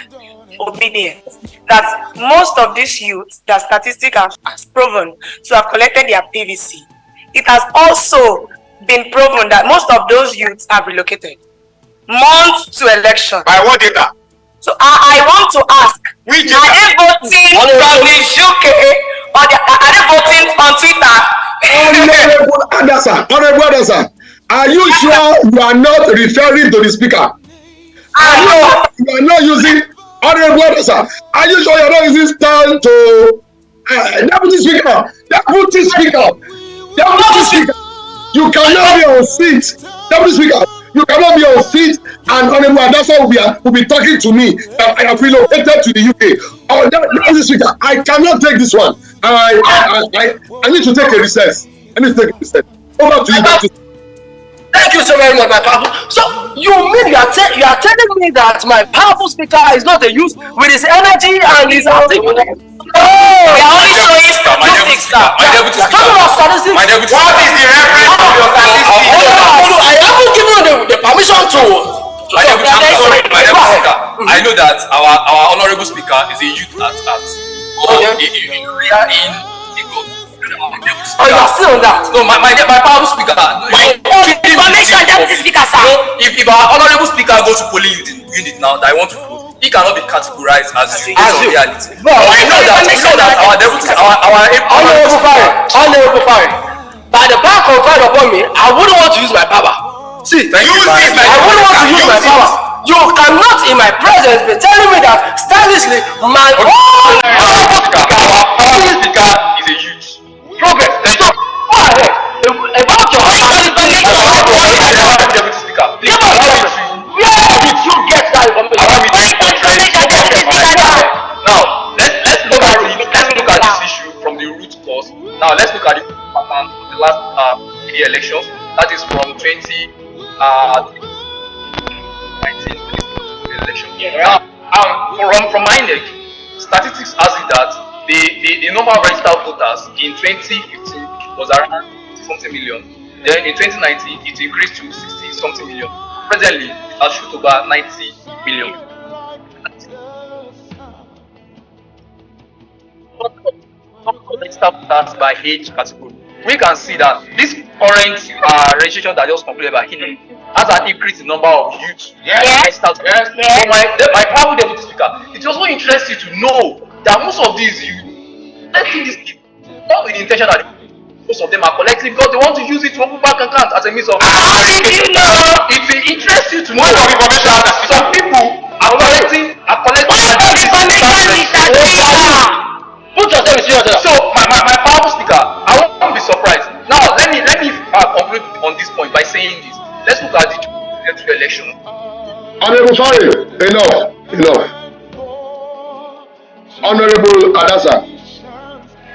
obedience that most of these youths, the statistic has proven to have collected their PVC. It has also been proven that most of those youths have relocated months to election. By what data? So I want to ask, are they voting from the UK or are they voting on Twitter? Honorable Adasa, are you sure you are not referring to the speaker? You are not using Honorable Adasa. Are you sure you are not using style to deputy speaker? Deputy speaker. Deputy speaker. You cannot be on seat. Deputy speaker. You cannot be on seat, and Honorable Adasa will be talking to me that I have relocated to the UK. Oh, Deputy speaker, I cannot take this one. I need to take a recess. Over to you, Deputy. Thank you so very much, my powerful. So you mean you are telling me that my powerful speaker is not a youth with his energy and his articulate? We are only showing statistics, sir. My deputy speaker. What is the reference of your statistics? I haven't given you the permission to. My deputy speaker. I know that our honorable speaker is a youth at heart. Oh, you are still on that? No, my powerful speaker. Information, deputy speaker, sir. If our honorable speaker goes to polling unit now that I want to vote, he cannot be categorized as you based on reality. No, we know that our deputy, our honorable Farid, by the power conferred upon me, I wouldn't want to use my power. See, I wouldn't want to use my power. You cannot, in my presence, be telling me that stylishly, my own powerful speaker is a youth. Progress. Thank you. About your deputy speaker. Where did you get that information? Now, let's look at this issue from the root cause. Now, let's look at the pattern of the last three elections. That is from 2019 election. From my neck, statistics has it that the number of registered voters in 2015 was around something million. Then in 2019, it increased to 60 something million. Presently, it has shoot over 90 million. Registered voters by age category. We can see that this current registration that just completed by him has an increase in number of youth. Yes. So my powerful deputy speaker, it also interests you to know that most of these youth, not with the intention that most of them are collecting because they want to use it to open bank account as a means of. It will interest you to know that some people are collecting. Put yourself in serious. So my powerful speaker, I won't be surprised. Now let me conclude on this point by saying this. Let's look at the election. Honorable Farid, enough. Honorable Adasa.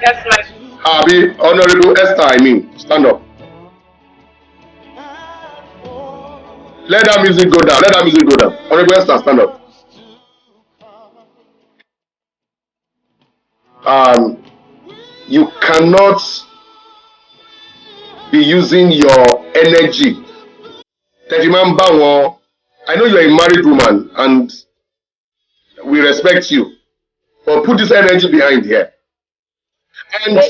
Yes, my. Honorable Esther, stand up. Let that music go down. Honorable Esther, stand up. You cannot be using your energy. I know you're a married woman and we respect you, but put this energy behind here. And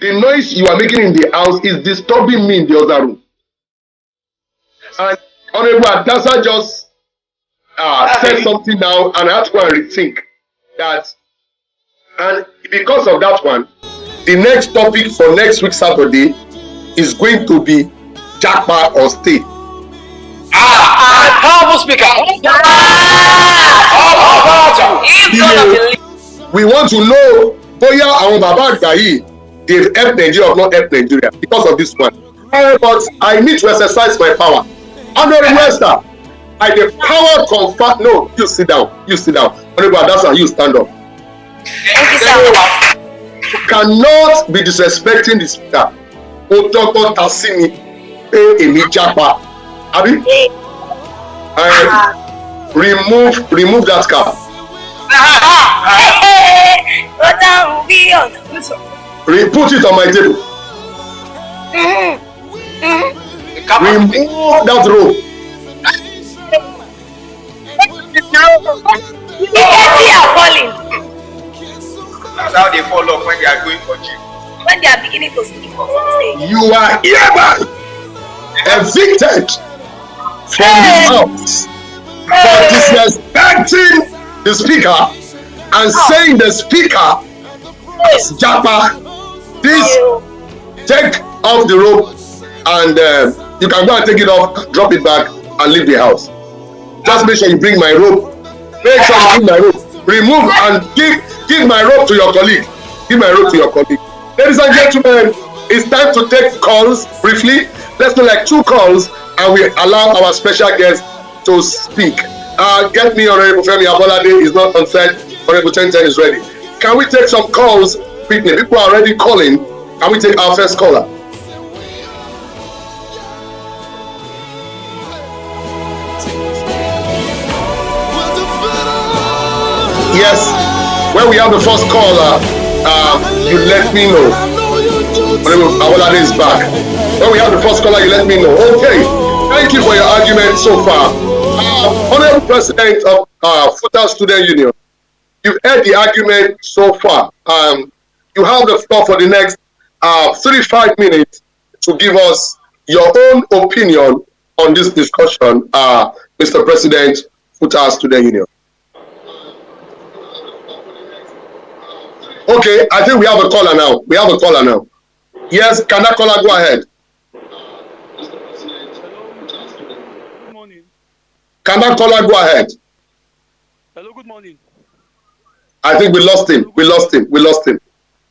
the noise you are making in the house is disturbing me in the other room. And Honorable Adasa just said something now, and I had to go and rethink that. And because of that one, the next topic for next week Saturday is going to be Japa or Stay. Powerful speaker. We want to know Boya and Baba Gayi, they've helped Nigeria or not helped Nigeria because of this one. But I need to exercise my power. Honorable Esther, I the power confer. No, you sit down. You sit down. Honorable Adasa, you stand up. Thank you, sir. You cannot be disrespecting the speaker. Otoko Tasimi, Emi Japa. Abi? Remove that cap. Put it on my table. Remove that rope. That's how they fall off when they are going for gym. When they are beginning to sleep on stage. You are hereby evicted from this house for disrespecting the speaker and saying the speaker is Japa. Please take off the rope and you can go and take it off, drop it back and leave the house. Just make sure you bring my rope. Make sure you bring my rope. Remove and give my rope to your colleague. Give my rope to your colleague. Ladies and gentlemen, it's time to take calls briefly. Let's do like 2 calls and we allow our special guest to speak. Get me Honorable Femi Abolade is not on set. Honorable 1010 is ready. Can we take some calls quickly? People are already calling. Can we take our first caller? Yes, when we have the first caller, you let me know. Honorable Abolade is back. When we have the first caller, you let me know. Okay, thank you for your argument so far. Honorable President of Futa Student Union, you've heard the argument so far. You have the floor for the next 35 minutes to give us your own opinion on this discussion, Mr. President, Futa Student Union. Okay, I think we have a caller now. We have a caller now. Yes, can that caller go ahead? Good morning. Can that caller go ahead? Hello, good morning. I think we lost him. We lost him. We lost him.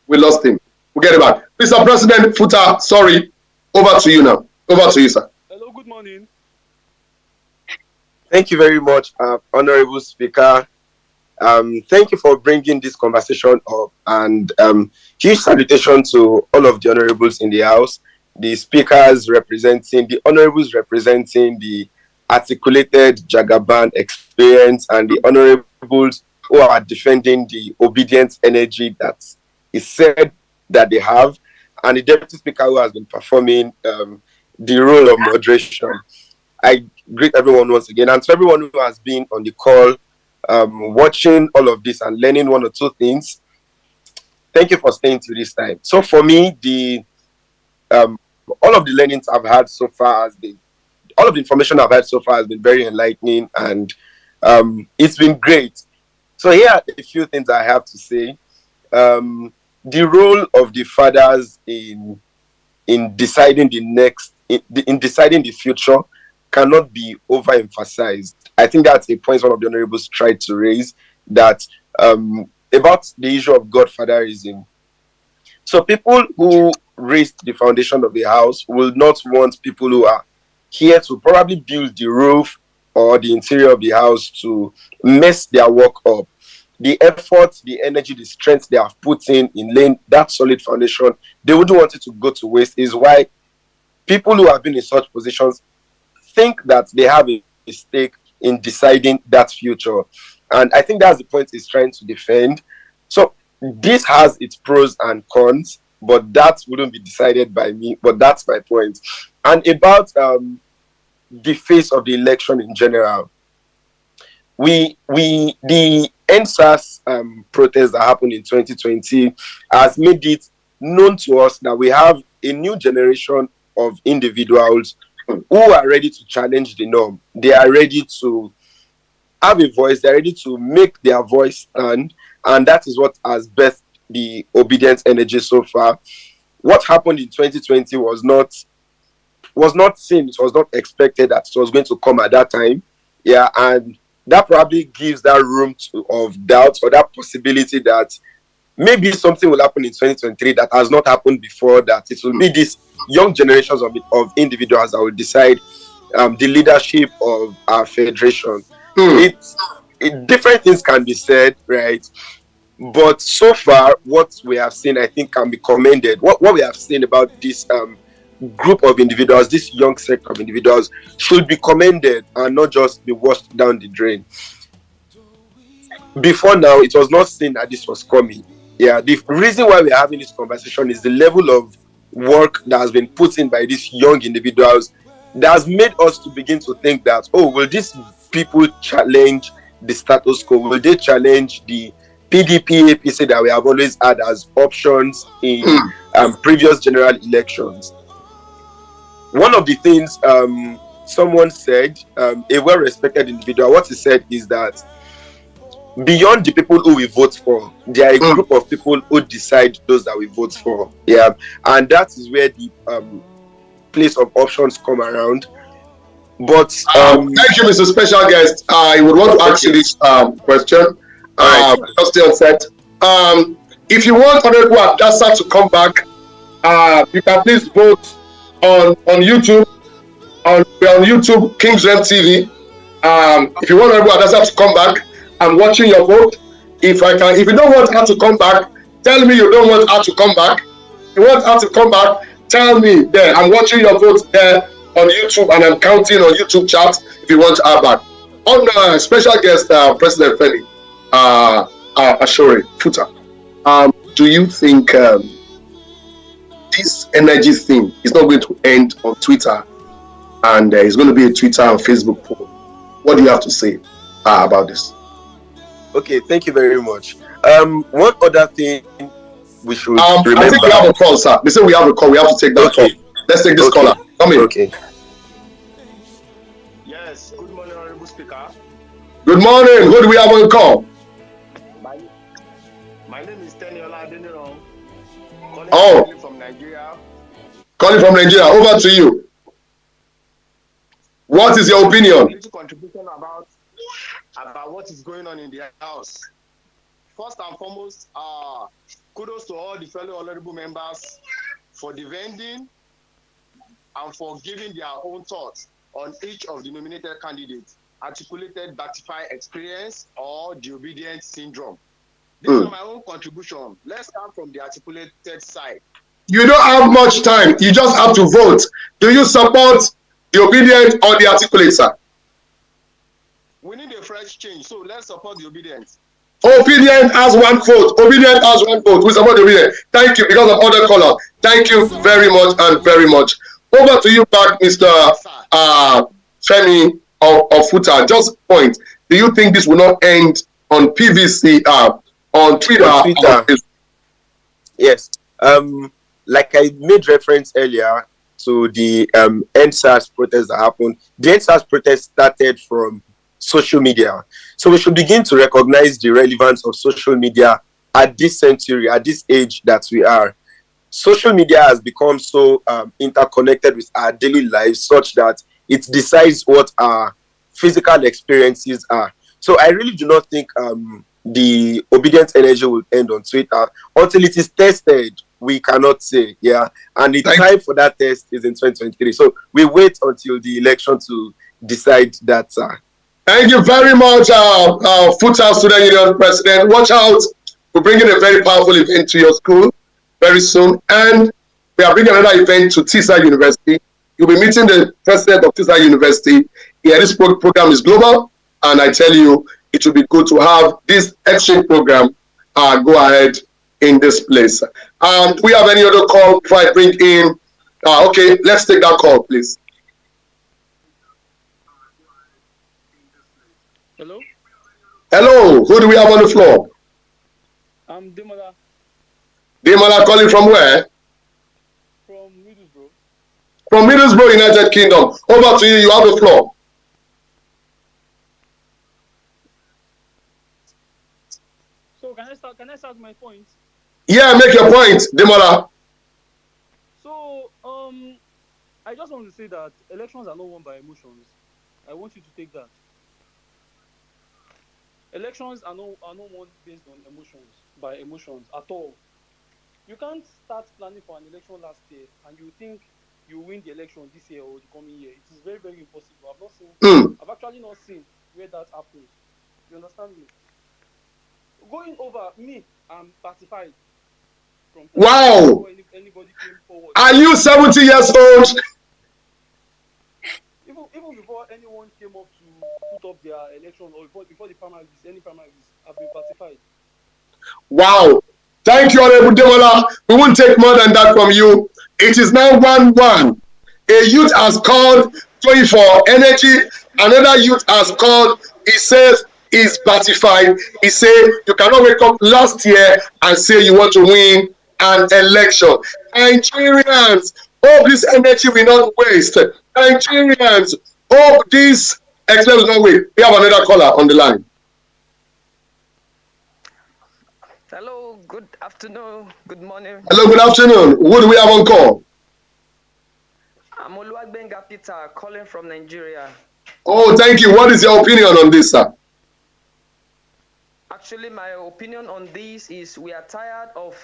We lost him. We'll get it back. Mr. President Futa, sorry. Over to you now. Over to you, sir. Hello, good morning. Thank you very much, Honorable Speaker. Thank you for bringing this conversation up, and huge salutation to all of the honorables in the House, the speakers representing, the honorables representing the articulated Jagaban experience, and the honorables who are defending the obedient energy that is said that they have, and the Deputy Speaker who has been performing the role of moderation. I greet everyone once again, and to everyone who has been on the call, watching all of this and learning 1 or 2 things. Thank you for staying to this time. So for me, the all of the learnings I've had so far has been, all of the information I've had so far has been very enlightening, and it's been great. So here are a few things I have to say. The role of the fathers in deciding in deciding the future cannot be overemphasized. I think that's a point one of the honorables tried to raise, that about the issue of godfatherism. So people who raised the foundation of the house will not want people who are here to probably build the roof or the interior of the house to mess their work up. The effort, the energy, the strength they have put in laying that solid foundation, they wouldn't want it to go to waste. Is why people who have been in such positions think that they have a stake in deciding that future. And I think that's the point he's trying to defend. So this has its pros and cons, but that wouldn't be decided by me, but that's my point. And about the face of the election in general, the NSAS protest that happened in 2020 has made it known to us that we have a new generation of individuals who are ready to challenge the norm. They are ready to have a voice, they're ready to make their voice stand, and that is what has birthed the obedience energy so far. What happened in 2020 was not seen, it was not expected that it was going to come at that time. Yeah, and that probably gives that room of doubt, or that possibility that maybe something will happen in 2023 that has not happened before, that it will be these young generations of individuals that will decide the leadership of our federation. Different things can be said, right? But so far, what we have seen, I think, can be commended. What we have seen about this group of individuals, this young sect of individuals, should be commended and not just be washed down the drain. Before now, it was not seen that this was coming. Yeah, the reason why we're having this conversation is the level of work that has been put in by these young individuals that has made us to begin to think that, oh, will these people challenge the status quo? Will they challenge the PDP, APC that we have always had as options in previous general elections? One of the things someone said, a well-respected individual, what he said is that beyond the people who we vote for, there are a group of people who decide those that we vote for. Yeah, and that is where the place of options come around. But thank you, Mr. Special Guest. I would want to ask you this question. Just stay on set. If you want Honorable Adasa to come back, you can please vote on YouTube, on YouTube, King's Rem TV. If you want Honorable Adasa to come back, I'm watching your vote. If you don't want her to come back, tell me you don't want her to come back. If you want her to come back, tell me. There, I'm watching your vote there on YouTube, and I'm counting on YouTube chat if you want her back. On special guest, President Femi Ashore Futa, do you think this energy thing is not going to end on Twitter, and it's going to be a Twitter and Facebook poll? What do you have to say about this? Okay, thank you very much. One other thing we should remember. I think we have a call, sir. They say we have a call. We have to take that call. Let's take this caller. Come in. Okay. Yes. Good morning, Honorable Speaker. Good morning. Who do we have on call? My name is Teniola Adeniro. Calling from Nigeria. Calling from Nigeria. Over to you. What is your opinion? Little contribution about what is going on in the house. First and foremost, kudos to all the fellow honorable members for defending and for giving their own thoughts on each of the nominated candidates, articulated Batify experience or the obedience syndrome. This is my own contribution. Let's start from the articulated side. You don't have much time. You just have to vote. Do you support the obedient or the articulate, sir? We need a fresh change, so let's support the obedience. Obedient has one vote. Obedient has one vote. We support the obedient. Thank you, because of other color. Thank you very much and very much. Over to you back, Mr. Femi or Futa. Just point. Do you think this will not end on PVC, on Twitter? Yes. Like I made reference earlier to the NSAS protest that happened. The NSAS protest started from social media. So we should begin to recognize the relevance of social media at this century, at this age that we are. Social media has become so interconnected with our daily lives such that it decides what our physical experiences are. So I really do not think the obedience energy will end on Twitter until it is tested. We cannot say, yeah. And the time for that test is in 2023. So we wait until the election to decide that. Thank you very much, Futa Student Union President. Watch out. We're bringing a very powerful event to your school very soon. And we are bringing another event to TISA University. You'll be meeting the president of TISA University. Yeah, this program is global. And I tell you, it will be good to have this exchange program go ahead in this place. Do we have any other call before I bring in? Okay, let's take that call, please. Hello? Hello, who do we have on the floor? I'm Demola. Demola calling from where? From Middlesbrough. From Middlesbrough, United Kingdom. Over to you, you have the floor. can I start my point? Yeah, make your point, Demola. So, I just want to say that elections are not won by emotions. I want you to take that. Elections are not won based on emotions, by emotions at all. You can't start planning for an election last year and you think you win the election this year or the coming year. It is very, very impossible. I've actually not seen where that happens. You understand me? Going over, me, I'm 35. Wow! Anybody came forward. Are you 70 years old? Even before anyone came up to put up their election or before the primaries, any primaries, I've been 35. Wow. Thank you, Honorable Demola. We won't take more than that from you. It is now 1-1. A youth has called for energy. Another youth has called. He says he's gratified. He said you cannot wake up last year and say you want to win an election. Nigerians, hope this energy will not waste. Nigerians, hope this expense will not waste. We have another caller on the line. Hello, good afternoon, good morning. Hello, good afternoon. Who do we have on call? I'm Oluwagbenga Peter, calling from Nigeria. Oh, thank you. What is your opinion on this, sir? Actually, my opinion on this is we are tired of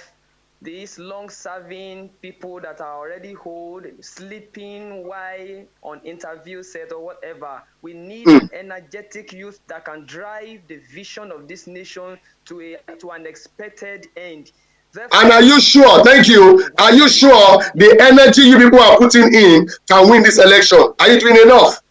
these long-serving people that are already old, sleeping while on interview set or whatever. We need an energetic youth that can drive the vision of this nation to an expected end. Therefore, and are you sure, thank you, are you sure the energy you people are putting in can win this election? Are you doing enough?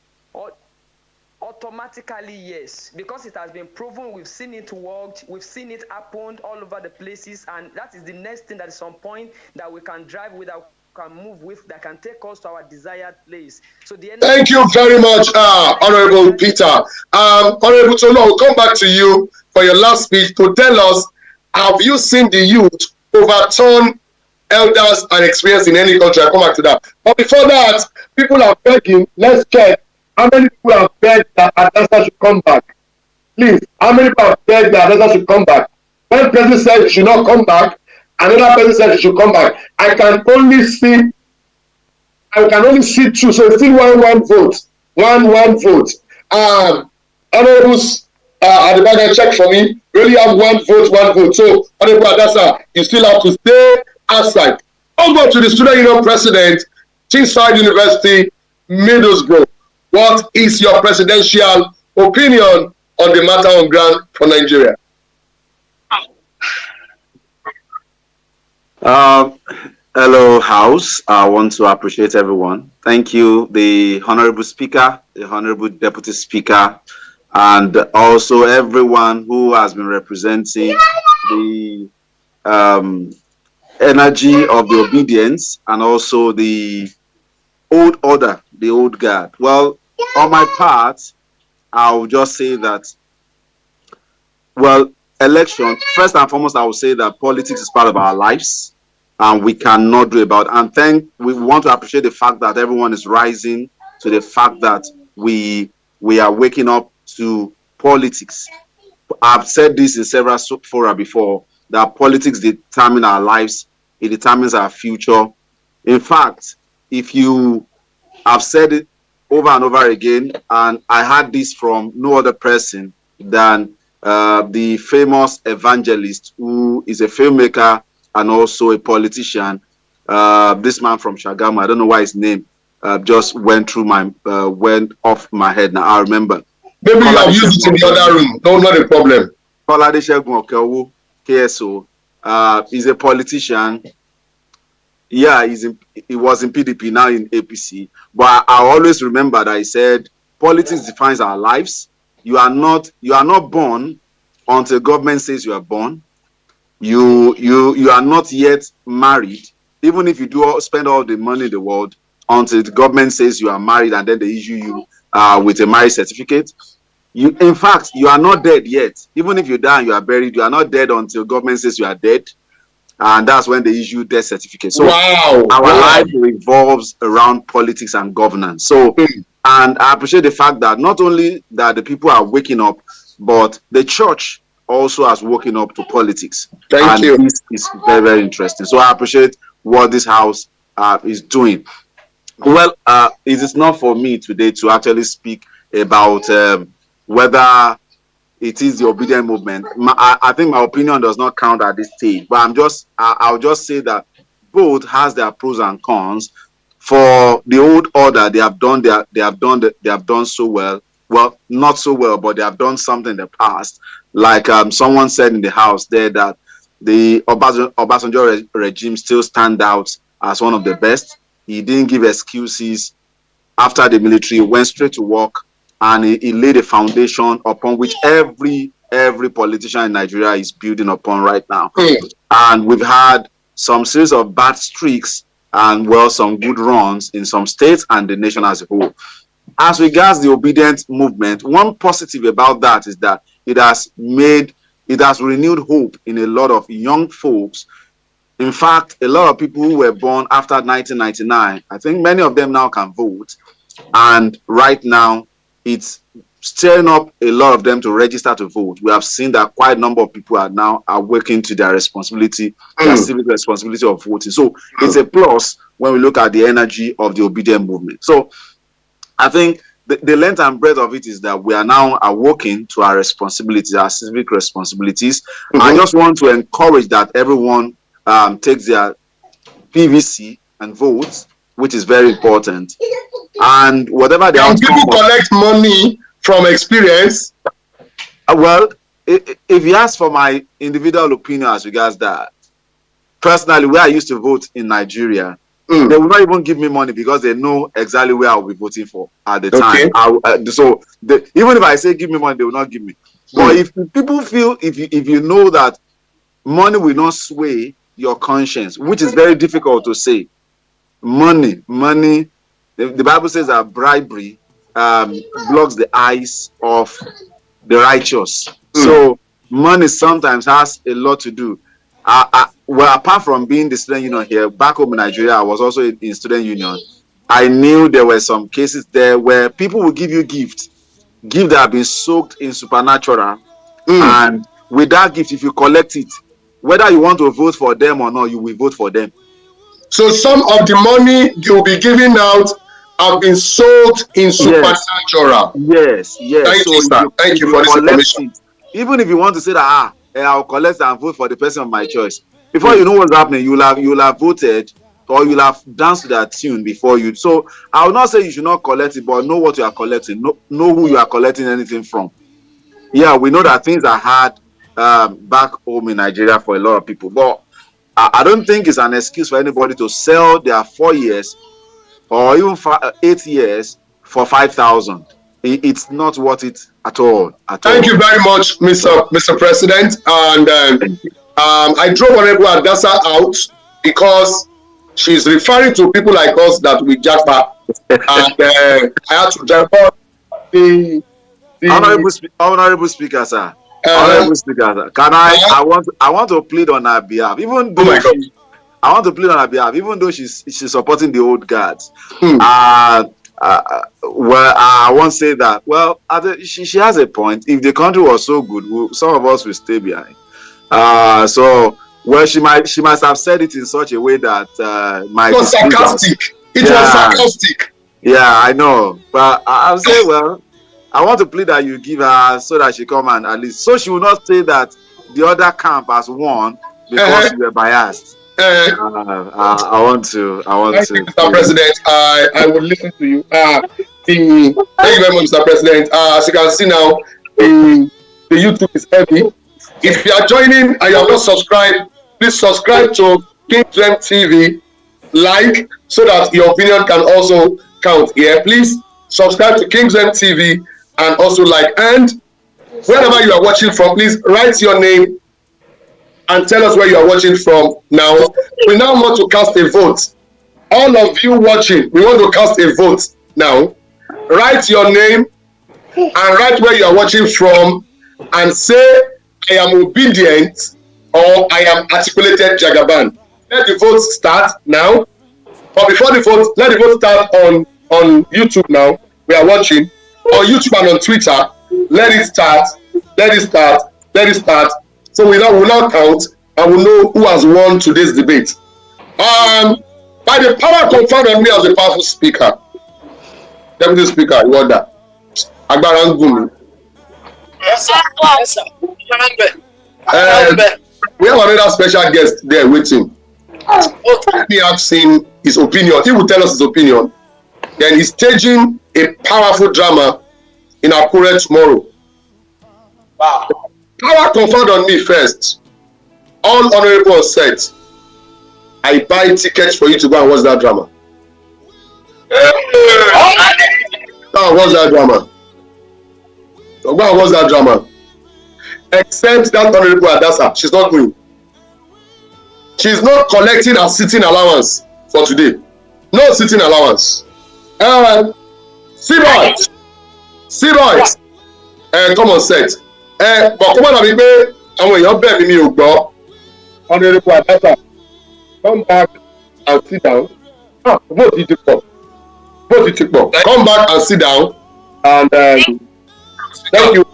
Automatically, yes, because it has been proven. We've seen it worked, we've seen it happen all over the places, and that is the next thing that is some point that we can drive with, that can move with, that can take us to our desired place. So thank you very much, Honorable Peter. Honorable Tolo, I'll come back to you for your last speech to tell us, have you seen the youth overturn elders and experience in any country? I'll come back to that. But before that, people are begging, let's check. How many people have begged that Adasa should come back? Please, how many people have begged that Adasa should come back? One person said she should not come back, another person said she should come back. I can only see two, so it's still one vote. One vote. Honorables at the back, check for me. We only have one vote. So, Honorable Adasa, you still have to stay outside. Over to the student union president, Teesside University, Middlesbrough. What is your presidential opinion on the matter on ground for Nigeria? Hello, House. I want to appreciate everyone. Thank you, the Honorable Speaker, the Honorable Deputy Speaker, and also everyone who has been representing the energy of the obedience and also the old order, the old guard. Well, on my part, I'll just say that, well, election, first and foremost, I will say that politics is part of our lives and we cannot do about it. And we want to appreciate the fact that everyone is rising to the fact that we are waking up to politics. I've said this in several fora before, that politics determine our lives, it determines our future. In fact, I've said it over and over again, and I had this from no other person than the famous evangelist who is a filmmaker and also a politician. This man from Shagamu, I don't know why his name just went off my head now. I remember. Maybe you have used it in the other room. No, not a problem. KSO. He's a politician. Yeah, he was in PDP, now in APC. But I always remember that he said, politics defines our lives. You are not born until government says you are born. You are not yet married, even if you spend all the money in the world, until the government says you are married and then they issue you with a marriage certificate. In fact, you are not dead yet. Even if you die and you are buried, you are not dead until government says you are dead. And that's when they issue death certificate. So our life revolves around politics and governance. So, and I appreciate the fact that not only that the people are waking up, but the church also has woken up to politics. Thank you. This is very, very interesting. So I appreciate what this house is doing. Well, it is not for me today to actually speak about whether it is the obedient movement. I think my opinion does not count at this stage, but I'll just say that both has their pros and cons. For the old order, they have done so well. Well, not so well, but they have done something in the past. Like someone said in the house there that the Obasanjo regime still stand out as one of the best. He didn't give excuses after the military, went straight to work, and he laid a foundation upon which every politician in Nigeria is building upon right now. And we've had some series of bad streaks and, well, some good runs in some states and the nation as a whole. As regards the obedient movement, one positive about that is that it has renewed hope in a lot of young folks. In fact, a lot of people who were born after 1999, I think many of them now can vote. And right now, it's stirring up a lot of them to register to vote. We have seen that quite a number of people are now awakening to their responsibility, their civic responsibility of voting. So it's a plus when we look at the energy of the obedient movement. So I think the length and breadth of it is that we are now awakening to our responsibilities, our civic responsibilities. I just want to encourage that everyone takes their PVC and votes, which is very important. And whatever the outcome, people collect money from experience. Well, if you ask for my individual opinion as regards that, personally, where I used to vote in Nigeria, they will not even give me money because they know exactly where I'll be voting for at the time. Even if I say give me money, they will not give me. But if people feel, if you know that money will not sway your conscience, which is very difficult to say. Money, the Bible says that bribery blocks the eyes of the righteous. So money sometimes has a lot to do. Well, apart from being the student union here, back home in Nigeria, I was also in student union. I knew there were some cases there where people will give you gifts that have been soaked in supernatural. And with that gift, if you collect it, whether you want to vote for them or not, you will vote for them. So some of the money you'll be giving out have been soaked in supernatural. Yes. Thank you for this information. Even if you want to say that I'll collect and vote for the person of my choice, before you know what's happening, you'll have voted or you'll have danced to that tune before you. So I will not say you should not collect it, but know what you are collecting. Know who you are collecting anything from. Yeah, we know that things are hard back home in Nigeria for a lot of people, but I don't think it's an excuse for anybody to sell their 4 years or even 8 years for 5,000. It's not worth it at all. Thank you very much, Mr. President. And I drove Honorable Adasa out because she's referring to people like us that we japa. And I had to jump up the Honorable Speaker, sir. Honorable Speaker, sir. Can I want to plead on her behalf, even though I want to plead on her behalf, even though she's supporting the old guards. Well, I won't say that. Well, she has a point. If the country was so good, some of us will stay behind. She must have said it in such a way that it was sarcastic. It was sarcastic. Yeah, I know. But I'll say, well, I want to plead that you give her so that she come and at least, so she will not say that the other camp has won because you were biased. I want to. Thank you, Mr. President. I will listen to you. Thank you very much, Mr. President. As you can see now, the YouTube is heavy. If you are joining and you have not subscribed, please subscribe to Kingdom TV, like, so that your opinion can also count here. Please subscribe to Kingdom TV and also like. And wherever you are watching from, please write your name and tell us where you are watching from now. We now want to cast a vote. All of you watching, we want to cast a vote now. Write your name and write where you are watching from and say, I am obedient or I am articulated Jagaban. Let the vote start now. But before the vote, let the vote start on YouTube now. We are watching on YouTube and on Twitter. Let it start. Let it start. So we will now count and we'll know who has won today's debate. By the power conferred on me as a powerful speaker, Deputy Speaker, you want that? Agbarangumi. Yes, sir. Yes, sir. We have another special guest there waiting. Let me ask him his opinion. He will tell us his opinion. Then he's staging a powerful drama in Akure tomorrow. Wow. Power conferred on me first. All honorable said, I buy tickets for you to go and watch that drama. Go and watch that drama. Go and watch that drama. Except that honorable Adasa, she's not going. She's not collecting her sitting allowance for today. No sitting allowance. See-boys. Come on set. But come on, I'm your baby, me, you go. Honorable Adasa, come back and sit down. Vote it up. Come back and sit down. And thank you.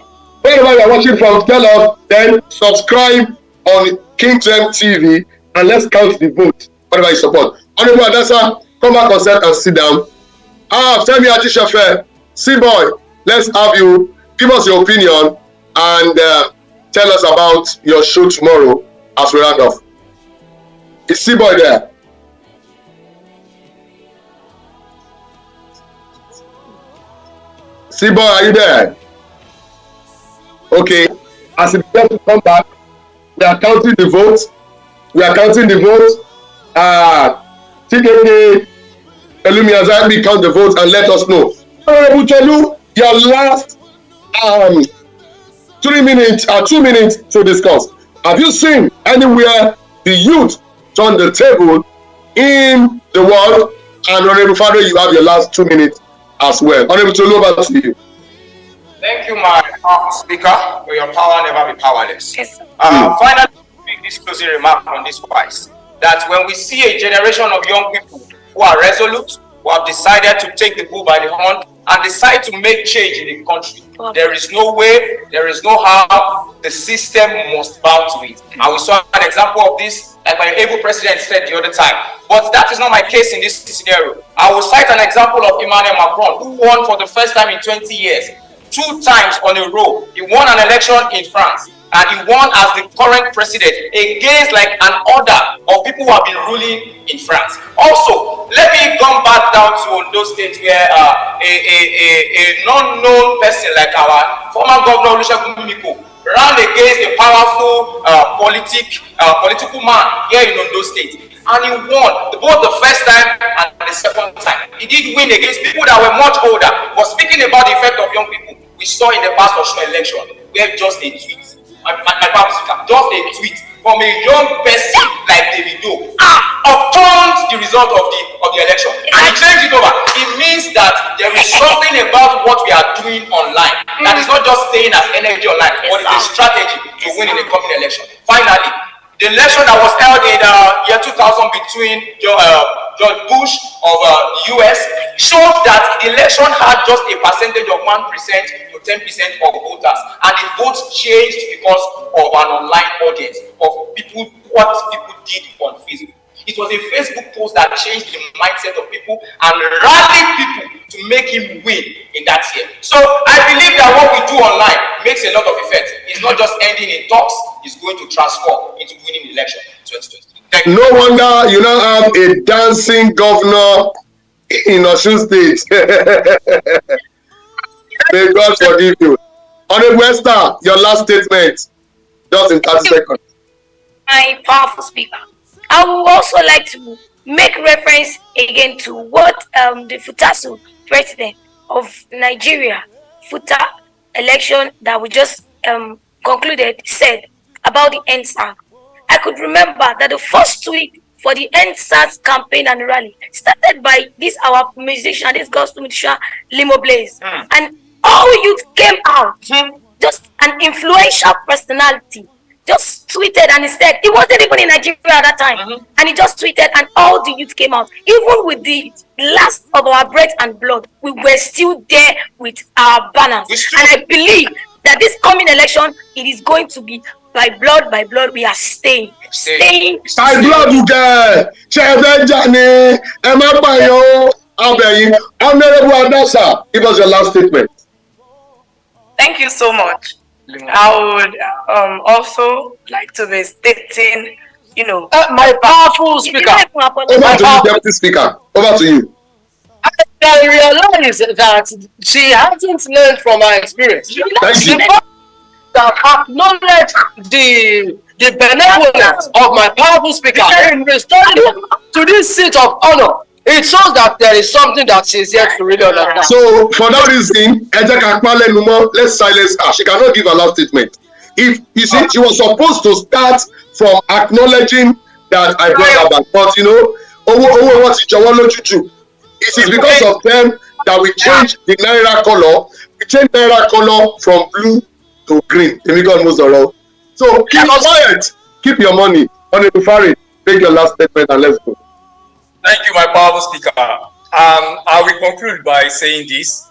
Wherever you are watching from, tell us, then subscribe on Kingdom TV and let's count the vote. Whatever you support. Honorable Adasa, come back on set and sit down. Femi Atishafe, C-boy, let's have you give us your opinion and tell us about your show tomorrow as we round off. Is C-boy there? C-boy, are you there? Okay. As it begins to come back, we are counting the votes. TKK, Elumi count the votes and let us know. Honorable Chelu, your last 2 minutes to discuss. Have you seen anywhere the youth turn the table in the world? And Honorable Father, you have your last 2 minutes as well. Honorable Chelu, over to you. Thank you, my speaker. May your power never be powerless. Finally, make this closing remark on this wise, that when we see a generation of young people who are resolute, who have decided to take the bull by the horn and decide to make change in the country, there is no way, there is no how, the system must bow to it. And we saw an example of this, like my able president said the other time. But that is not my case in this scenario. I will cite an example of Emmanuel Macron, who won for the first time in 20 years. 2 times on a row. He won an election in France and he won as the current president against like an order of people who have been ruling in France. Also, let me come back down to Ondo State where a non-known person like our former governor Olusegun Mimiko ran against a powerful political man here in Ondo State. And he won both the first time and the second time. He did win against people that were much older. But speaking about the effect of young people, we saw in the past national election where just a tweet, just a tweet from a young person like Davido upturned the result of the election. And he changed it over. It means that there is something about what we are doing online that is not just staying as energy online, but it's a strategy to win in the coming election. Finally, the election that was held in year 2000 between George Bush of the US showed that the election had just a percentage of 1% to 10% of voters, and the votes changed because of an online audience of people, what people did on Facebook. It was a Facebook post that changed the mindset of people and rallied people to make him win in that year. So I believe that what we do online makes a lot of effect. It's not just ending in talks, it's going to transform into winning the election in 2020. No wonder you now have a dancing governor in Osun State. May God forgive you. Honorable Esther, your last statement, just in 30 seconds. My powerful speaker. I would also like to make reference again to what the Futasu president of Nigeria, Futa election that we just concluded, said about the NSAC. I could remember that the first tweet for the NSAC campaign and rally started by this our musician, this gospel musician, Limo Blaze. And all youth came out, just an influential personality. Just tweeted and he said he wasn't even in Nigeria at that time, and he just tweeted and all the youth came out. Even with the last of our breath and blood, we were still there with our banners. And I believe that this coming election, it is going to be by blood, we are staying. By blood, you get. Honorable Adasa, give us your last statement. Thank you so much. I would also like to be stating, my powerful speaker. Over to you, Deputy Speaker. Over to you. I realize that she hasn't learned from her experience. Thank you. That acknowledge the benevolence of my powerful speaker in restoring to this seat of honor. It shows that there is something that she's yet to really understand. So, for that reason, let's silence her. She cannot give a last statement. If you see, she was supposed to start from acknowledging that I brought her back. But it is because of them that we changed the naira color. We changed naira color from blue to green. So keep quiet. Keep your money. Honorable Farid, take your last statement and let's go. Thank you, my powerful speaker. I will conclude by saying this.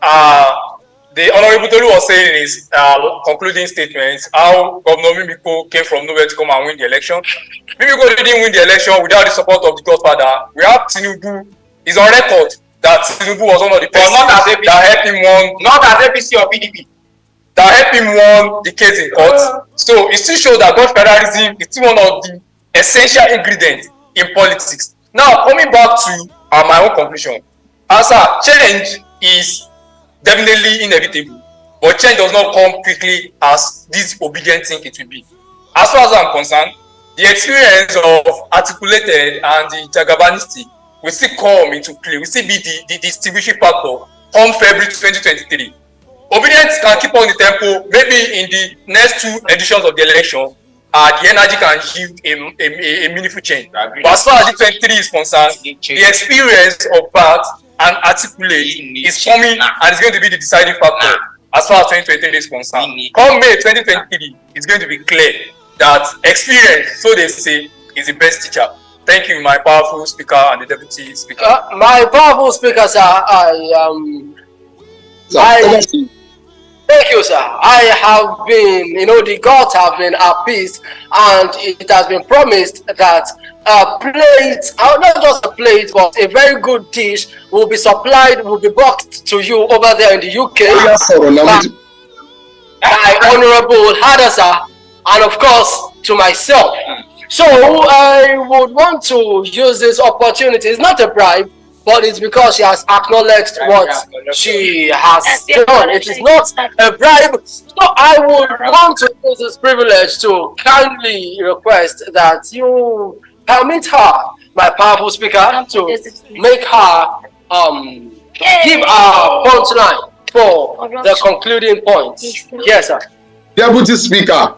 The Honorable Tolu was saying in his concluding statements how Governor Mimiko came from nowhere to come and win the election. Mimiko didn't win the election without the support of the Godfather. We have Tinubu. It's on record that Tinubu was one of the person that helped him won. Not as APC or PDP. That helped him won the case in court. So it still shows that Godfatherism is still one of the essential ingredients in politics. Now, coming back to my own conclusion, change is definitely inevitable, but change does not come quickly as this obedient thing it will be. As far as I'm concerned, the experience of articulated and the Jagabanistic will still come into play, will still be the distinguishing factor come February 2023. Obedience can keep on the tempo, maybe in the next 2 editions of the election, the energy can yield a meaningful change. But as far as the 23 is concerned, the experience of part and articulate is coming and it's going to be the deciding factor as far as 2023 is concerned. Come May 2023, it's going to be clear that experience, so they say, is the best teacher. Thank you, my powerful speaker and the deputy speaker. My powerful speaker, sir, thank you, sir. I have been, the gods have been appeased, and it has been promised that a plate, not just a plate, but a very good dish will be supplied, will be brought to you over there in the UK by Honorable Hadassa, and of course to myself. So I would want to use this opportunity. It's not a bribe, but it's because she has acknowledged what she has done. It is not a bribe. So I would want to use this privilege to kindly request that you permit her, my powerful speaker, to make her give our punchline for the concluding points. Yes, sir. Deputy Speaker.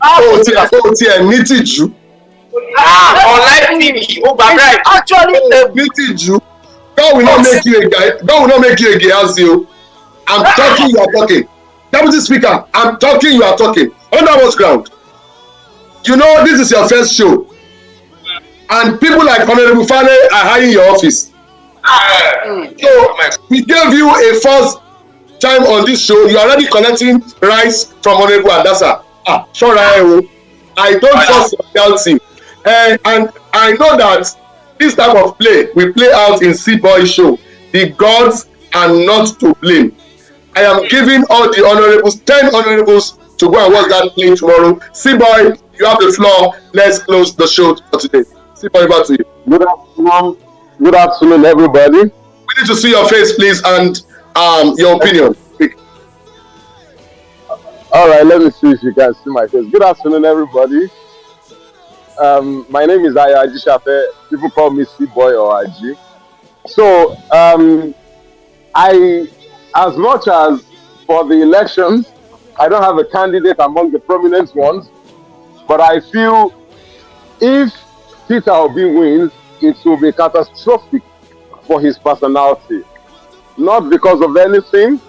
Actually, God will not make you a guy. God will not make you a Gehazi. I'm talking, you are talking. Deputy Speaker, I'm talking, you are talking. On that was ground. This is your first show. And people like Honorable Fane are hiring your office. So we gave you a first time on this show. You are already collecting rice from Honorable Adasa. Sure, I don't trust your loyalty. And I know that this type of play will play out in C-Boy show. The gods are not to blame. I am giving all the honorables, 10 honorables, to go and watch that play tomorrow. C-Boy, you have the floor. Let's close the show for today. C-Boy, back to you. Good afternoon, everybody. We need to see your face, please, and your opinion. All right, let me see if you can see my face. Good afternoon, everybody. My name is Aji Shafe. People call me C-Boy or Aji. So, as much as for the elections, I don't have a candidate among the prominent ones, but I feel if Peter Obi wins, it will be catastrophic for his personality. Not because of anything,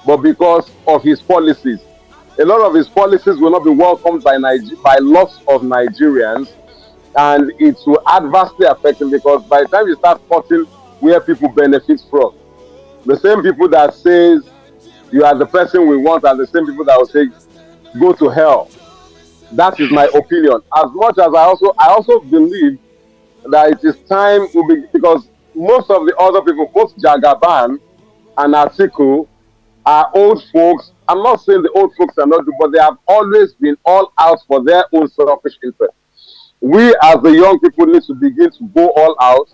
but because of his policies. A lot of his policies will not be welcomed by lots of Nigerians, and it will adversely affect him because by the time you start cutting where people benefit from, the same people that says you are the person we want, and the same people that will say, go to hell. That is my opinion. As much as I also believe that it is time because most of the other people, both Jagaban and Article, are old folks. I'm not saying the old folks are not good, but they have always been all out for their own selfish interest. We as the young people need to begin to go all out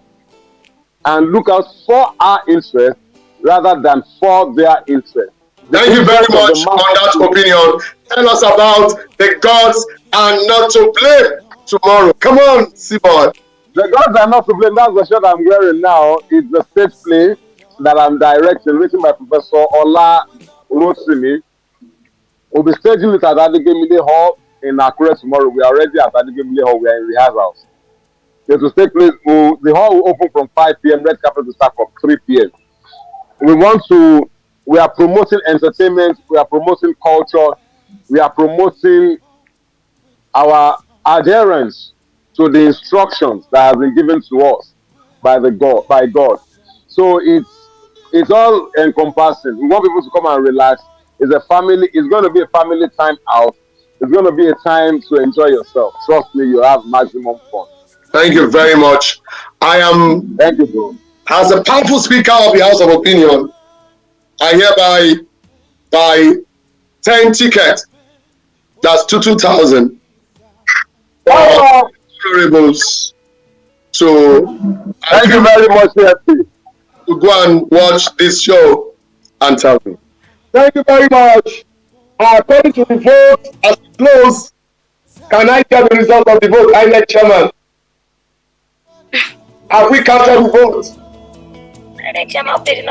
and look out for our interest rather than for their interest. Thank you very much on that opinion. Tell us about the gods are not to blame tomorrow. Come on, Simon. The gods are not to blame. That's the shirt I'm wearing now. It's the stage play that I'm directing, written by Professor Ola Rotimi. We'll be staging it at Adegemile Hall in Akure tomorrow. We are already at Adegemile Hall. We are in rehearsals. It will take place. The hall will open from 5 p.m. Red carpet will start from 3 p.m. We are promoting entertainment. We are promoting culture. We are promoting our adherence to the instructions that have been given to us by God. So it's all encompassing. We want people to come and relax. It's going to be a family time out. It's going to be a time to enjoy yourself. Trust me, you'll have maximum fun. Thank you very much. Thank you, bro. As a powerful speaker of the House of Opinion, I hereby buy 10 tickets. That's 2,000. Honorables. So thank you very much, CFP. To go and watch this show and tell me. Thank you very much. According to the vote, as we close, can I get the result of the vote, INEC chairman? Have we counted the vote? Have we counted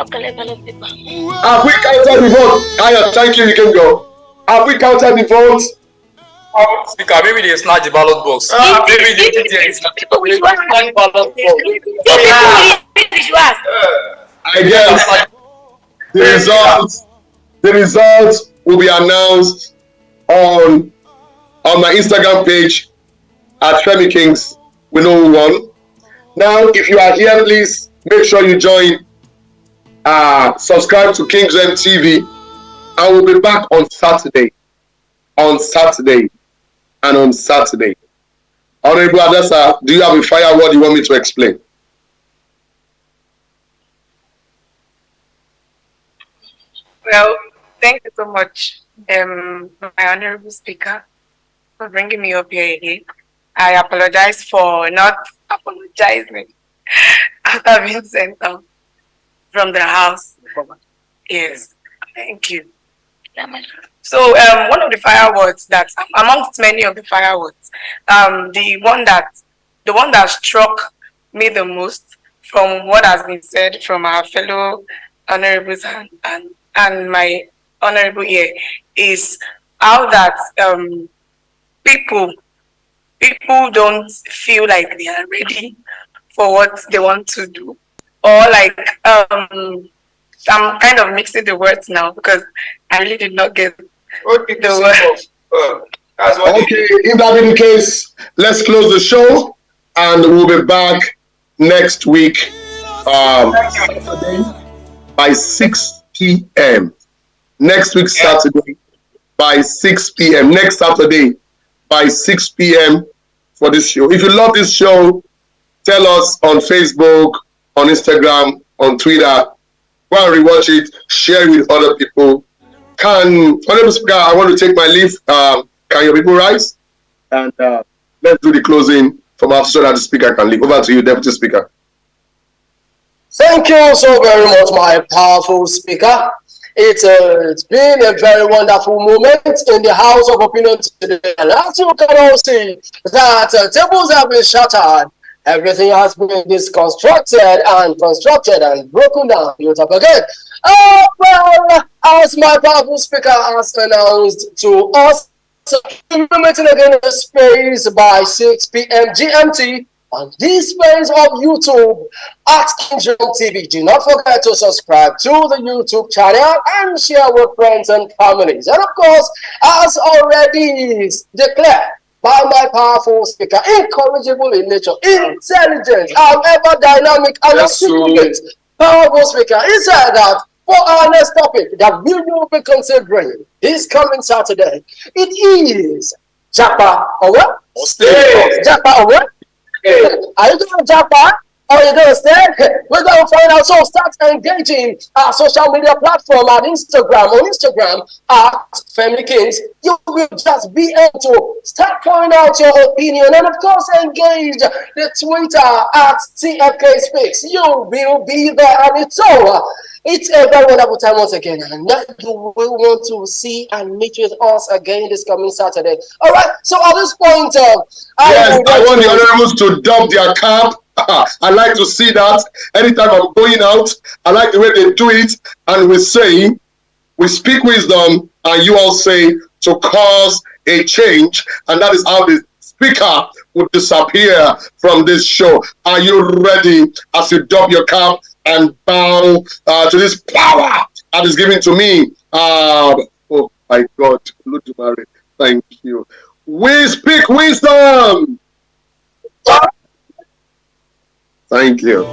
the vote? Aya, thank you, you can go. Have we counted the vote? Speaker, maybe they snatch the ballot box. Maybe they snatch the ballot box. I guess the results will be announced on my Instagram page at Femi Kings. We know who won. Now, if you are here, please make sure you join. Subscribe to Kings TV. I will be back on Saturday. Honorable Adessa, do you have a fire word you want me to explain? Well, thank you so much, my honorable speaker, for bringing me up here again. I apologize for not apologizing after being sent out from the house. Yes, thank you. So one of the fireworks that, amongst many of the fireworks, the one that struck me the most from what has been said from our fellow honorables and my honorable here is how that people don't feel like they are ready for what they want to do, or like I'm kind of mixing the words now because I really did not get the word. Okay, if that be the case, let's close the show and we'll be back next week by 6 p.m. Next week, Saturday, by 6 p.m. Next Saturday, by 6 p.m. for this show. If you love this show, tell us on Facebook, on Instagram, on Twitter. Go and rewatch it, share it with other people. Honorable Speaker, I want to take my leave. Can your people rise? And let's do the closing from after so that the Speaker can leave. Over to you, Deputy Speaker. Thank you so very much, my powerful speaker. It's been a very wonderful moment in the House of Opinion today. And as you can all see, that tables have been shattered. Everything has been disconstructed and constructed and broken down, built up again. Well, as my powerful speaker has announced to us, we'll be meeting again in the space by 6 p.m. GMT on this space of YouTube at Kingdom TV. Do not forget to subscribe to the YouTube channel and share with friends and families. And of course, as already declared by my powerful speaker, incorrigible in nature, intelligent, however dynamic and articulate, powerful speaker, he said that for our next topic that we will be considering this coming Saturday. It is Japa or what? Stay. Japa or what? Are you going to Japa? Or you going to stay? We're going to find out. So start engaging our social media platform at Instagram. On Instagram at Family Kings, you will just be able to start pouring out your opinion and of course engage the Twitter at TFK Speaks. You will be there and it's over. It's a very wonderful time once again, and you will want to see and meet with us again this coming Saturday. All right. So at this point, I want the honorables to dump their cap. I like to see that. Anytime I'm going out, I like the way they do it. And we speak wisdom, and you all say to cause a change, and that is how the speaker would disappear from this show. Are you ready as you dump your cap and bow to this power that is given to me? Oh my God, Ludumare, thank you. We speak wisdom. Thank you.